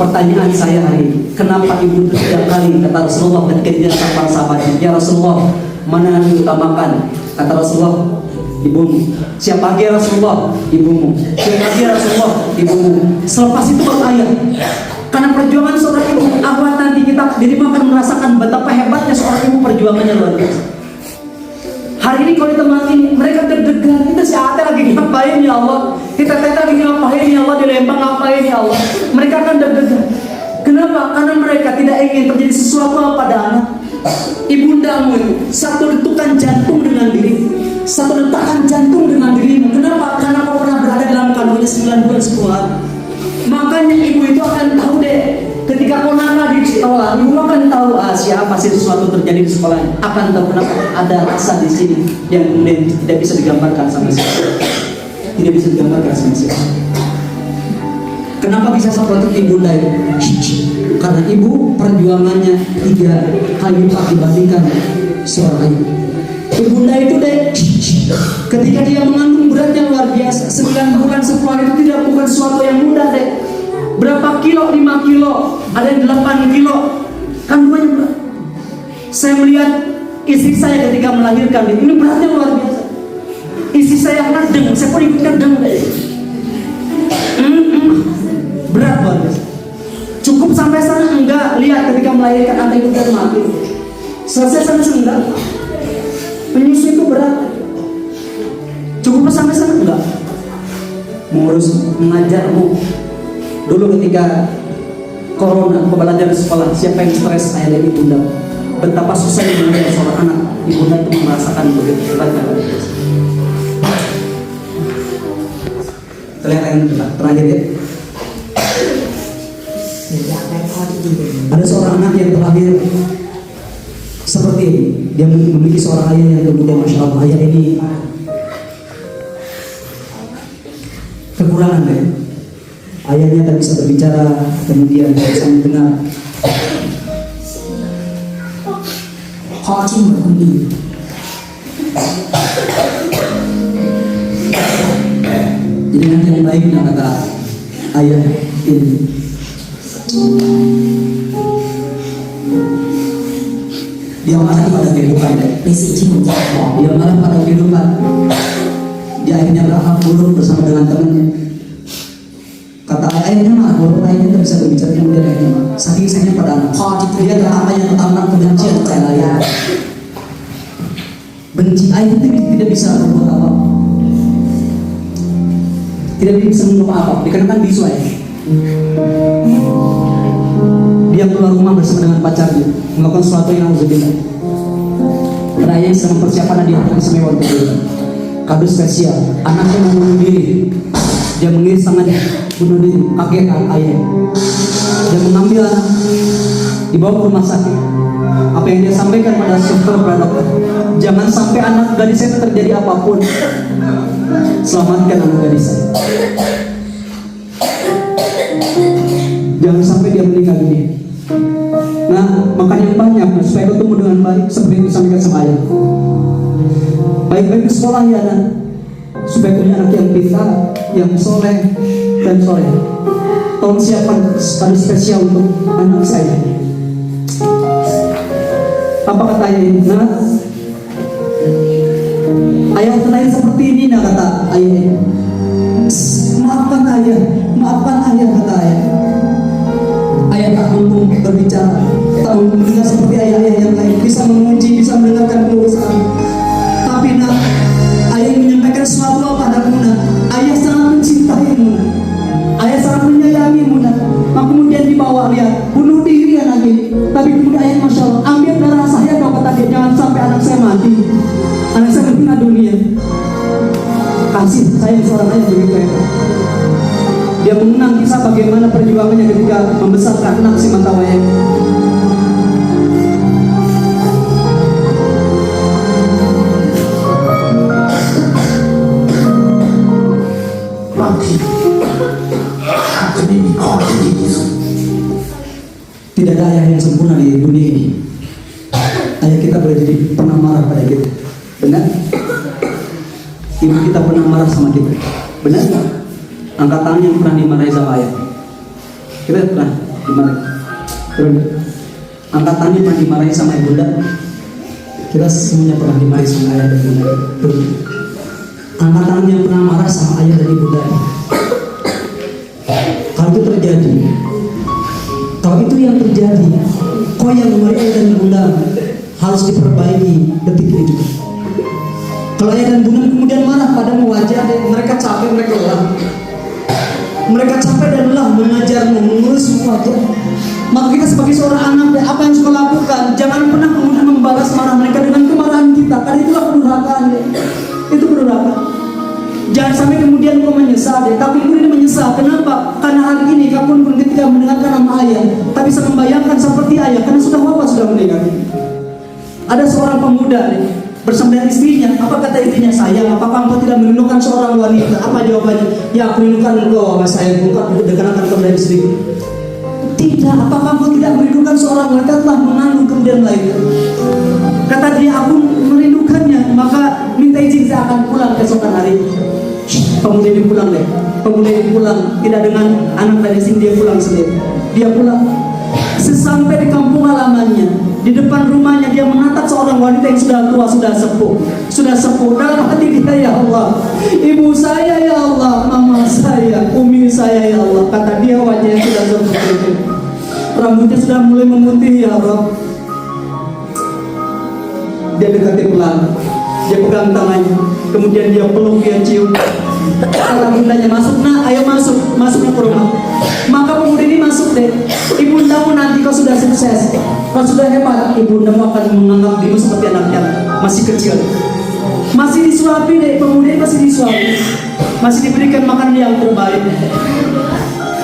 pertanyaan saya hari ini, kenapa ibu setiap kali kata Rasulullah ketika dia para sahabatnya, ya Rasulullah, mana yang diutamakan? Kata Rasulullah, ibumu. Siapa lagi ya Rasulullah? Ibumu. Siapa lagi ya Rasulullah? Ibumu. Selepas itu baru ayah. Karena perjuangan seorang ibu, awal nanti kita jadi akan merasakan betapa hebatnya seorang ibu, perjuangannya luar biasa. Hari ini kalau kita mati, mereka deg-degan, kita siapa lagi ngapain ya Allah? Kita lagi ngapain ya Allah? Di Lembang ngapain ya Allah? Mereka akan deg-degan. Kenapa? Karena mereka tidak ingin terjadi sesuatu pada anak. Ibundamu itu satu detukan jantung dengan dirimu, satu detakan jantung dengan dirimu. Kenapa? Karena kau pernah berada dalam kandungannya 9 bulan 10 hari. Makanya ibu itu akan tahu deh, ketika kau nakal di sekolah, ibu akan tahu siapa sih sesuatu terjadi di sekolah. Akan tahu kenapa ada rasa di sini yang kemudian tidak bisa digambarkan sama siapa. Tidak bisa digambarkan sama siapa. Kenapa bisa seperti ibunda itu? Karena ibu perjuangannya 3 kali lipat dibandingkan seorang ibu. Ibunda itu deh, ketika dia mengandung beratnya luar biasa, 9 bulan 10 hari itu tidak bukan sesuatu yang mudah deh. Berapa kilo? 5 kilo, ada yang 8 kilo, kandungannya berat. Saya melihat istri saya ketika melahirkan ini beratnya luar biasa. Istri saya ngedeng, saya pun ikut ngedeng deh. Berat luar biasa. Cukup sampai sana enggak, lihat ketika melahirkan anak itu dan mati. Selesai sana enggak. Penyusu itu berat. Cukup sampai sana enggak. Mengurus mengajarmu. Dulu ketika corona, pembelajaran di sekolah, siapa yang stres? Ayah dan ibunda. Betapa susahnya mengajar seorang anak. Ibunda itu merasakan begitu beratnya. Terlihat yang terakhir ya. Ada seorang anak yang terakhir seperti ini. Dia memiliki seorang ayah yang kemudian masya Allah, ayah ini kekurangan ya. Ayahnya tak bisa berbicara, kemudian tak bisa mendengar. Hakim berkundi. Jadi nanti yang baik kata ayah. ini. Dia marah pada kehidupan, dia marah pada kehidupan. Dia akhirnya berakhir buruk bersama dengan temannya. Kata ayahnya mah, walaupun ayahnya tidak bisa berbicara, kemudian ayahnya mah saking sayangnya pada anak. Dia adalah ayah yang pertama kebencian kepada ayah. Benci ayah itu tidak bisa berbuat apa, tidak bisa mengapa apa, dikarenakan bisu ayah. Dia keluar rumah bersama dengan pacarnya, melakukan sesuatu yang nauzubillah. Karena ayah sedang mempersiapkan hadiah yang istimewa untuk dia. Kado spesial, anaknya mau bunuh diri. Dia mengiris tangannya bunuh diri, kaget ayah. Dia mengambil anak, dibawa ke rumah sakit. Apa yang dia sampaikan pada dokter, jangan sampai anak gadis saya terjadi apapun. Selamatkan anak gadis saya. Jangan sampai dia meninggal dunia. Nah, makan yang banyak supaya kau tumbuh dengan baik seperti itu sampaikan sama ayah. Baik-baik di sekolah ya, dan supaya punya anak yang pintar, yang soleh dan soleh. Tolong siapkan kado spesial untuk anak saya. Apa kata ayah ini? Nah, ayah terlahir seperti ini, nah kata ayah ini. Maafkan ayah kata ayah. Ayah tak mampu berbicara, tak mampu mendengar seperti ayah-ayah yang lain, bisa memuji, bisa mendengarkan pengurusan. Tapi nak, ayah menyampaikan sesuatu padamu nak. Ayah sangat mencintaimu nak. Ayah sangat menyayangimu nak. Maka kemudian dibawa lihat, bunuh diri anak ini. Tapi kemudian ayah Masya Allah, ambil darah saya kau kata dia, jangan sampai anak saya mati. Anak saya meninggal dunia. Kasih sayang seorang ayah begitu ya. Dia mengenang kisah bagaimana perjuangannya ketika membesarkan anak si Mantawaya. Tidak ada ayah yang sempurna di dunia ini. Ayah kita boleh jadi pernah marah pada kita, benar? Ibu kita pernah marah sama kita, benar? Angkat tangan yang pernah dimarahi sama ayah. Kita pernah dimarahi. Angkat tangan yang pernah dimarahi sama ibunda. Kita semuanya pernah dimarahi sama ayah dan ibunda. Angkat tangan yang pernah marah sama ayah dan ibunda. Kalau itu terjadi, kalau itu yang terjadi, kau yang memarahi ayah dan ibunda harus diperbaiki detik ini juga. Kalau ayah dan bunda kemudian marah padamu, wajar mereka capek, mereka lelah. Mereka capek dan lelah mengajarmu, mengurusmu wajar. Maka kita sebagai seorang anak, apa yang suka lakukan, jangan pernah kemudian membalas marah mereka dengan kemarahan kita. Karena itulah pendurhakaan ya. Itu pendurhakaan. Jangan sampai kemudian kau menyesal ya. Tapi kemudian menyesal. Kenapa? Karena hari ini kamu pun ketika mendengarkan nama ayah, tak bisa membayangkan seperti ayah, karena sudah wafat, sudah meninggal. Ada seorang pemuda nih, bersama dengan istrinya. Apa kata istrinya? Sayang, apakah engkau tidak merindukan seorang wanita? Apa jawabannya? Ya, aku rindukan engkau, mas sayang, engkau dekatkan kepada istriku. Tidak, apakah engkau tidak merindukan seorang wanita telah mengandung kemudian melahirkan? Kata dia, aku merindukannya, maka minta izin saya akan pulang keesokan hari. Pemuda ini pulang deh. Pemuda ini pulang, tidak dengan anak dari sini, dia pulang sendiri. Dia pulang. Sesampai di kampung halamannya, di depan rumahnya dia menatap seorang wanita yang sudah tua, sudah sepuh. Dalam hati dia, ya Allah, ibu saya ya Allah, mama saya, umi saya ya Allah. Kata dia, wajahnya sudah seperti itu, rambutnya sudah mulai memutih ya Allah. Dia dekati pelan, dia pegang tangannya, kemudian dia peluk, dia cium. Kata bundanya, masuk nak, ayo masuk ke rumah. Maka pemuda ini masuk deh. Ibundamu nanti kau sudah sukses, kau sudah hebat, ibundamu akan menganggap dirimu seperti anak yang masih kecil. Masih disuapi deh, pemuda ini masih disuapi, masih diberikan makan yang terbaik.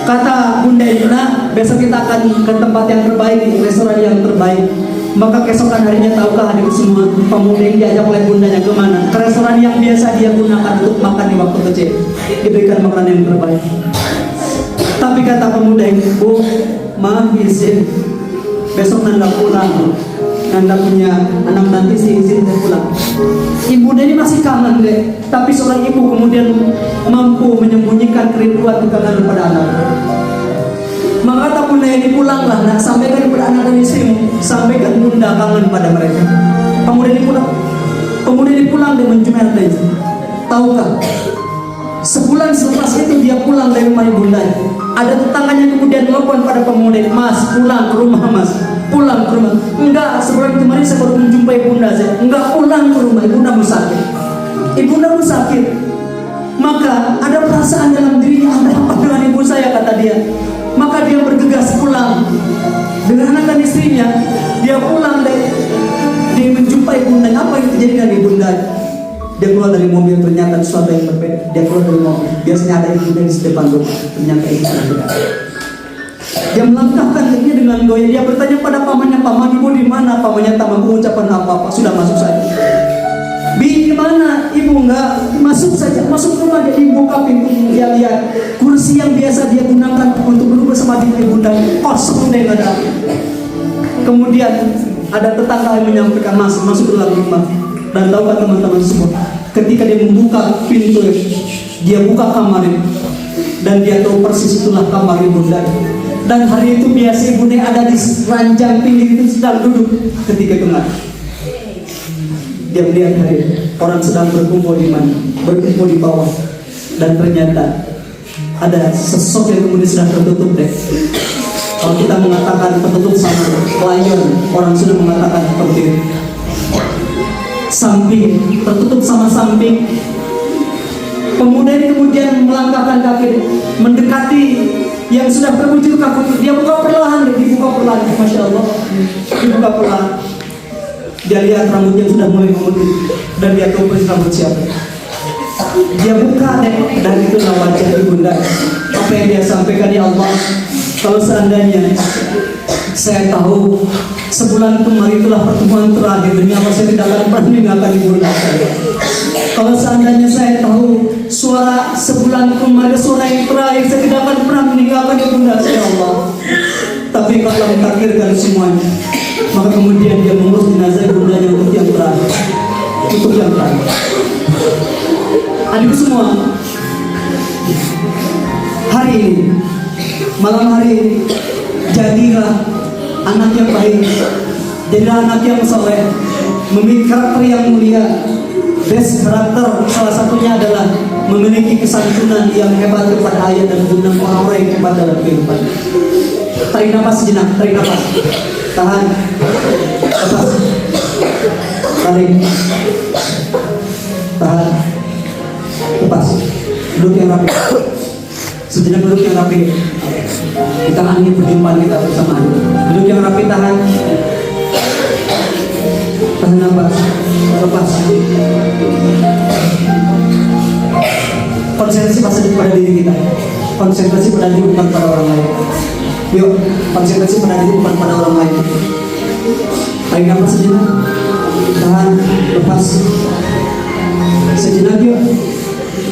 Kata bunda ini, nah besok kita akan ke tempat yang terbaik, restoran yang terbaik. Maka keesokan harinya, tahukah hadir semua, pemuda yang diajak oleh bundanya kemana? Ke restoran yang biasa dia gunakan untuk makan di waktu kecil, diberikan makanan yang terbaik. Tapi kata pemuda ini, Bu, maaf izin, besok Nanda pulang, Nanda punya anak nanti sih, izin saya pulang. Ibu ini masih kangen deh, tapi seorang ibu kemudian mampu menyembunyikan kerinduan kekangan kepada anak. Maka kata bunda ini, pulanglah nak, sampaikan kepada anak dan istrimu, sampaikan bunda kangen pada mereka. Pemuda ini pulang dan menjumpai anak dan istri. Tahukah, sebulan selepas itu dia pulang dari rumah ibundanya. Ada tetangganya kemudian telepon pada pemuda, "Mas, pulang ke rumah mas, pulang ke rumah." "Enggak, sebulan kemarin saya baru menjumpai bunda saya." "Enggak, pulang ke rumah, ibundamu sakit." "Ibundamu sakit." Maka ada perasaan dalam dirinya, "Ada apa dengan ibu saya?" kata dia. Maka dia bergegas pulang dengan anak dan istrinya. Dia pulang dan dia menjumpai bundanya. Apa yang terjadi dengan ibunda? Dia keluar dari mobil, ternyata sesuatu yang berbeda. Dia keluar dari mobil, biasanya ada ibunda di depan rumah, ternyata itu sudah tidak. Dia melangkahkan kakinya dengan goyah. Dia bertanya pada pamannya, "Paman, ibu di mana?" Pamannya tak mampu ucapan apa-apa. "Sudah masuk saja." "Bi, di mana?" "Ibu enggak." "Masuk saja." Masuk rumah, dia buka pintu. Dia lihat kursi yang biasa dia gunakan untuk duduk bersama dengan ibunda kosong dan ada. Kemudian ada tetangga yang menyampaikan, masuk ke dalam rumah. Dan tahukah teman-teman semua, ketika dia membuka pintu, dia buka kamarnya, dan dia tahu persis itulah kamar ibunda. Dan hari itu biasa ibunda ada di ranjang pinggir itu sedang duduk. Ketika itu dia melihat hari orang sedang berkumpul di mana, berkumpul di bawah, dan ternyata ada sosok yang kemudian sudah tertutup deh. Kalau kita mengatakan tertutup sama layon, orang sudah mengatakan seperti itu. Samping, tertutup sama samping. Pemuda ini kemudian melangkahkan kaki mendekati yang sudah terbujur kaku. Dia buka perlahan, dibuka perlahan. Masya Allah, dibuka perlahan. Dia lihat rambutnya sudah mulai memutih, dan dia tahu persis rambut siapa. Dia buka dan itulah wajah ibunda. Apa yang dia sampaikan, "Ya Allah, kalau seandainya saya tahu sebulan kemarin itulah pertemuan terakhir, demi Allah saya tidak akan pernah meninggalkan ibunda saya. Kalau seandainya saya tahu suara sebulan kemarin, suara yang terakhir, saya tidak akan pernah meninggalkan ibunda saya, ya Allah. Tapi kalau mentakdirkan semuanya, maka kemudian dia mengurus jenazah ibundanya untuk yang terakhir, untuk yang terakhir." Adikku semua, hari ini, malam hari ini, jadilah anak yang baik, jadilah anak yang soleh, memiliki karakter yang mulia. Best karakter salah satunya adalah memiliki kesantunan yang hebat kepada ayah dan bunda, orang-orang yang hebat dalam kehidupan. Tarik nafas sejenak, tarik nafas, tahan, lepas, tarik, tahan, lepas. Duduk yang rapi, sejenak duduk yang rapi. Kita angin perjumpaan kita bersamaan. Duduk yang rapi, tahan, tahan nafas, lepas. Konsentrasi pada diri kita, konsentrasi pada diri bukan pada orang lain. Yuk, konsentrasi pada diri bukan pada orang lain. Tarik nafas sejenak, tahan, lepas. Sejenak yuk,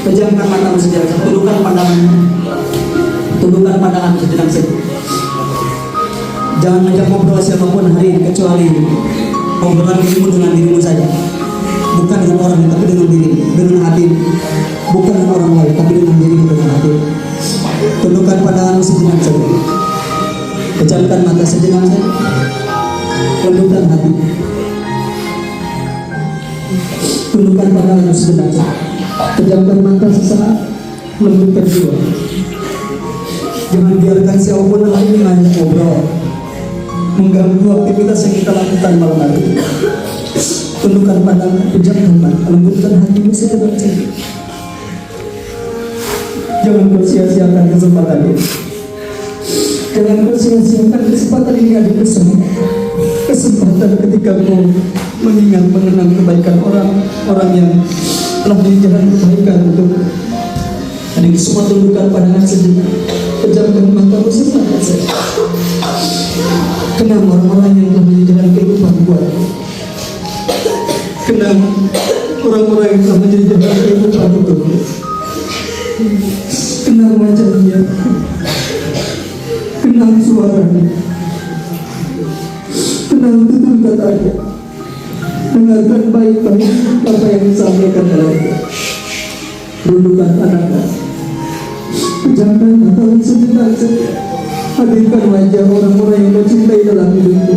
pejamkan matamu sejenak, tundukkan pandanganmu. Tundukkan pandangan sejenak saja. Jangan ngajak ngobrol siapapun hari ini kecuali obrolan dirimu dengan dirimu saja. Bukan dengan orang, tapi dengan dirimu, dengan hati. Bukan dengan orang lain, tapi dengan dirimu, dengan hati. Tundukkan pandanganmu sejenak saja. Pejamkan mata sejenak saja. Lembutkan hati. Tundukkan pandanganmu sejenak saja. Pejamkan mata sesaat. Lembutkan jiwa. Jangan biarkan siapapun lagi ngajak ngobrol, mengganggu aktivitas yang kita lakukan malam hari. Tundukkan pandangan, pejamkan mata, lembutkan hatimu sejenak saja. Jangan kau sia-siakan kesempatan ini. Jangan kau sia-siakan kesempatan ini, adik semua. Kesempatan ketika kau mengingat, mengenang kebaikan orang yang telah menjalankan kebaikan untuk adik semua. Tundukkan pandangan sejenak. Pejamkan matamu sejenak saja. Kenang orang-orang yang telah menjadi jalan kehidupan buat. Kenang orang-orang yang telah menjadi jalan kehidupan untuk. Kenang wajahnya. Kenang suaranya. Kenang tutur katanya. Dengarkan baik-baik apa yang disampaikan dalamnya. Tundukkan pandangan. Pejamkan matamu sejenak saja. Hadirkan wajah orang-orang yang kau cintai dalam hidupku.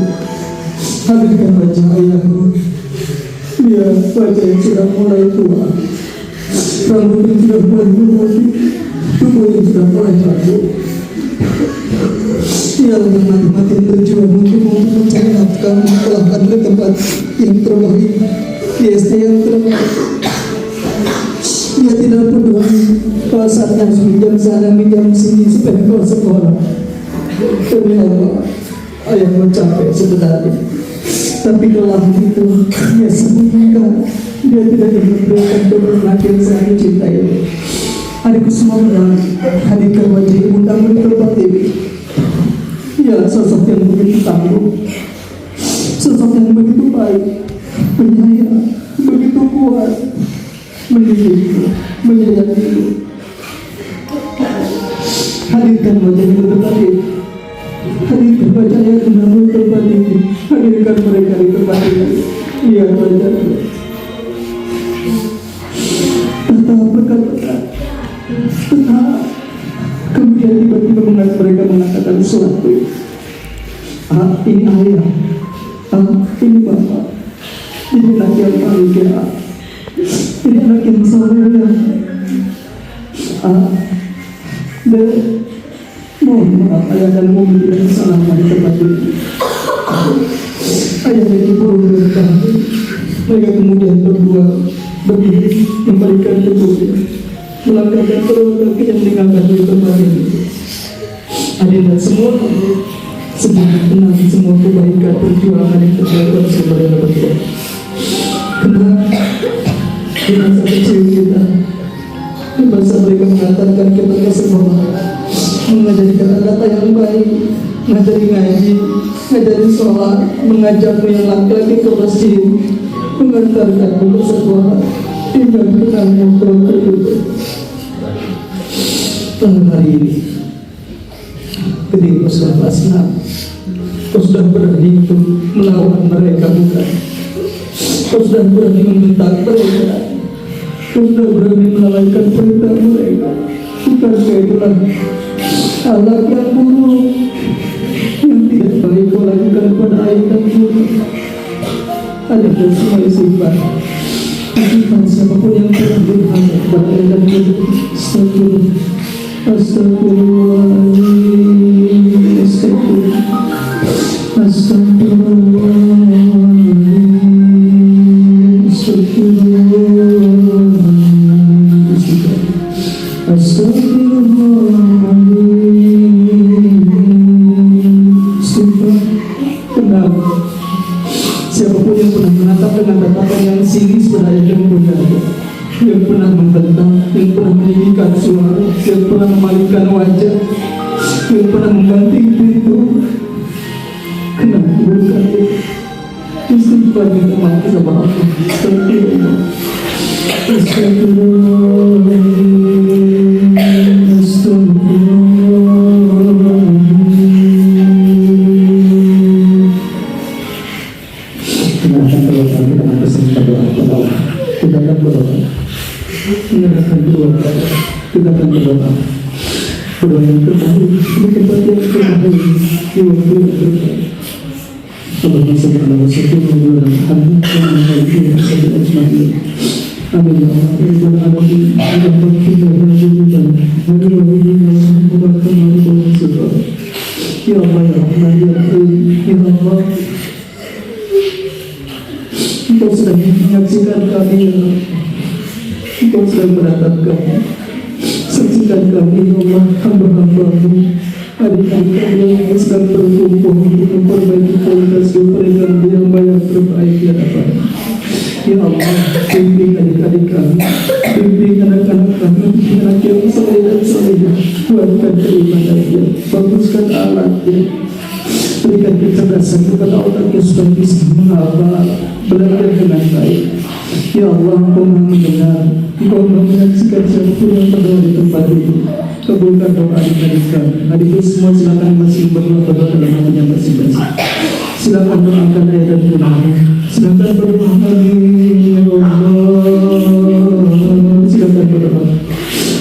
Hadirkan wajah ayahmu. Ya, wajah yang sudah mulai tua, rambut yang sudah mulai berputih, tubuh yang sudah mulai rapuh. Ya Allah, yang mati-mati berjuang untuk mencari nafkah, mengelakkan ke tempat yang terbaik, di SD yang terbaik. Dia tidak peduli kalau saatnya harus pinjam sana, pinjam sini supaya kau sekolah. Demi Allah, ayah mencapai sebenarnya. Tapi kalau itu dia sembunyikan, dia tidak ingin memberikan kebenaran yang saya cintai. Adikku semoga hadirkan wajah ibunda di tempat ini. Ialah sosok yang begitu tangguh, sosok yang begitu baik, penyayang, begitu kuat, mendidikku, menyayangiku. Hadirkan wajah ibu tempat ini. Hadirkan wajah yang benar-benar tempat ini. Hadirkan mereka di tempat ini. Iya wajah. Entah berkata, entah. Kemudian tiba-tiba mereka mengatakan sesuatu. Ini ayah. Ini bapak. Ini anak yang bahagia. Ini anak yang soleh. Mohon maaf ayah dan mohon tidak salah di tempat ini. Ayah itu burung berkah. Mereka kemudian berdua berdiri memberikan tubuhnya, melangkahkan kedua kaki yang meninggalkan di tempat ini. Adinda semua tenang, semua kebaikan perjuangan yang terjadi sebagai berdua. Di masa kecil kita, di masa mereka mengantarkan kita ke sekolah, mengajari kata-kata yang baik, mengajari ngaji, mengajari sholat, mengajarmu yang laki-laki ke masjid, mengantarkanmu ke sekolah, hingga kenalmu ke hidup. Dan hari ini, ketika sudah kelas 6, kau sudah berani untuk melawan mereka, bukan? Kau sudah berani membentak mereka, kau sudah berani melalaikan perintah mereka. Bukankah itulah akhlak yang buruk yang tidak baik kau lakukan pada ayah dan ibu? Adakah semua istighfar? Istighfar siapapun yang telah berhak kepada ayah dan ibu. Astagfirullahaladzim, astagfirullahaladzim, astagfirullahaladzim, astagfirullahaladzim, astagfirullahaladzim. Kenapa? Siapapun yang pernah menatap dengan tatapan yang sinis pada ayah dan bunda, yang pernah membentak, yang pernah meninggikan suara, yang pernah memalingkan wajah, yang pernah membanting pintu, kenapa bukan istighfar minta maaf sama Allah. Astagfirullah, astagfirullahaladzim, astagfirullahaladzim. Kenapa kalau kami dengan pesan berdoa kepada Allah, kita akan berdoa. Kita akan berdoa. Kita akan berdoa. Berdoa yang terbaik, di tempat yang terbaik, di waktu yang terbaik. Allahumma salli ala Rasulillah Muhammad wa ala alihi wa sahbihi ajma'in. Amin ya Allah. Ya Rabbal alamin. Ya Rabbal alamin. Ya Allah ya Rahman ya Rahim. Ya Allah, Engkau sedang menyaksikan kami, Engkau sedang menatap kami. Saksikan kami, Allah, hamba-hamba-Mu, adik-adik kami yang sedang berkumpul untuk memperbaiki kualitas kehidupan yang banyak terbaik di hadapan. Ya Allah, bimbing adik-adik kami, bimbing anak-anak kami, anak yang soleh dan solehah, kuatkan keimanannya, baguskan alatnya, berikan kecerdasan kepada orang yang sudah bisa menghafal, belajar dengan baik. Ya Allah, Engkau Maha mendengar, Engkau Maha menyaksikan siapapun yang berdoa di tempat ini. Kabulkan doa adik-adik kami. Adikku semua silakan masih berdoa dalam hatinya masing-masing. Silakan doakan ayah dan bundanya. Silakan berdoa ya Allah. Silakan berdoa.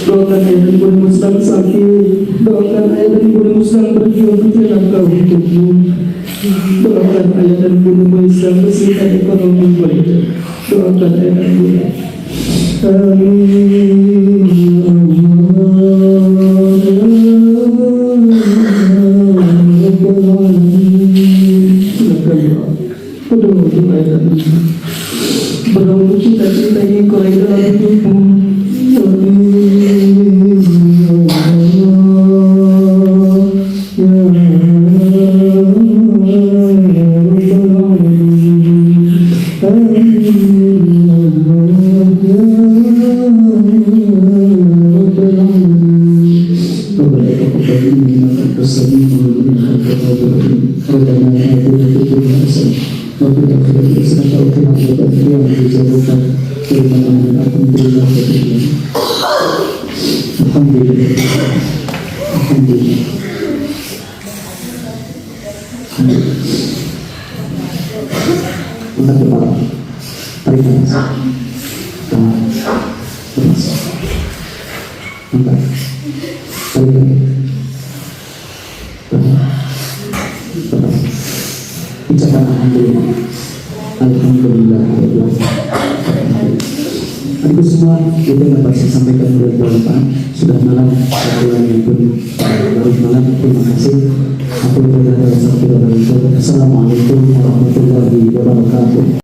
Doakan ayah dan bunda sedang sakit. Doakan ayah dan ibu terus sedang berjuang di jalan kau hidupmu. Doakan ayah dan bunda Maisa bersihkan ekonomi mereka. Doakan ayah dan bunda. Berdoa cita-cita yang kau raih dalam hidupmu. Ucapan alhamdulillah. Alhamdulillah. Adik semua, itu yang dapat saya sampaikan bulan depan. Sudah malam, bulannya pun larut malam. Terima kasih. Assalamualaikum warahmatullahi wabarakatuh.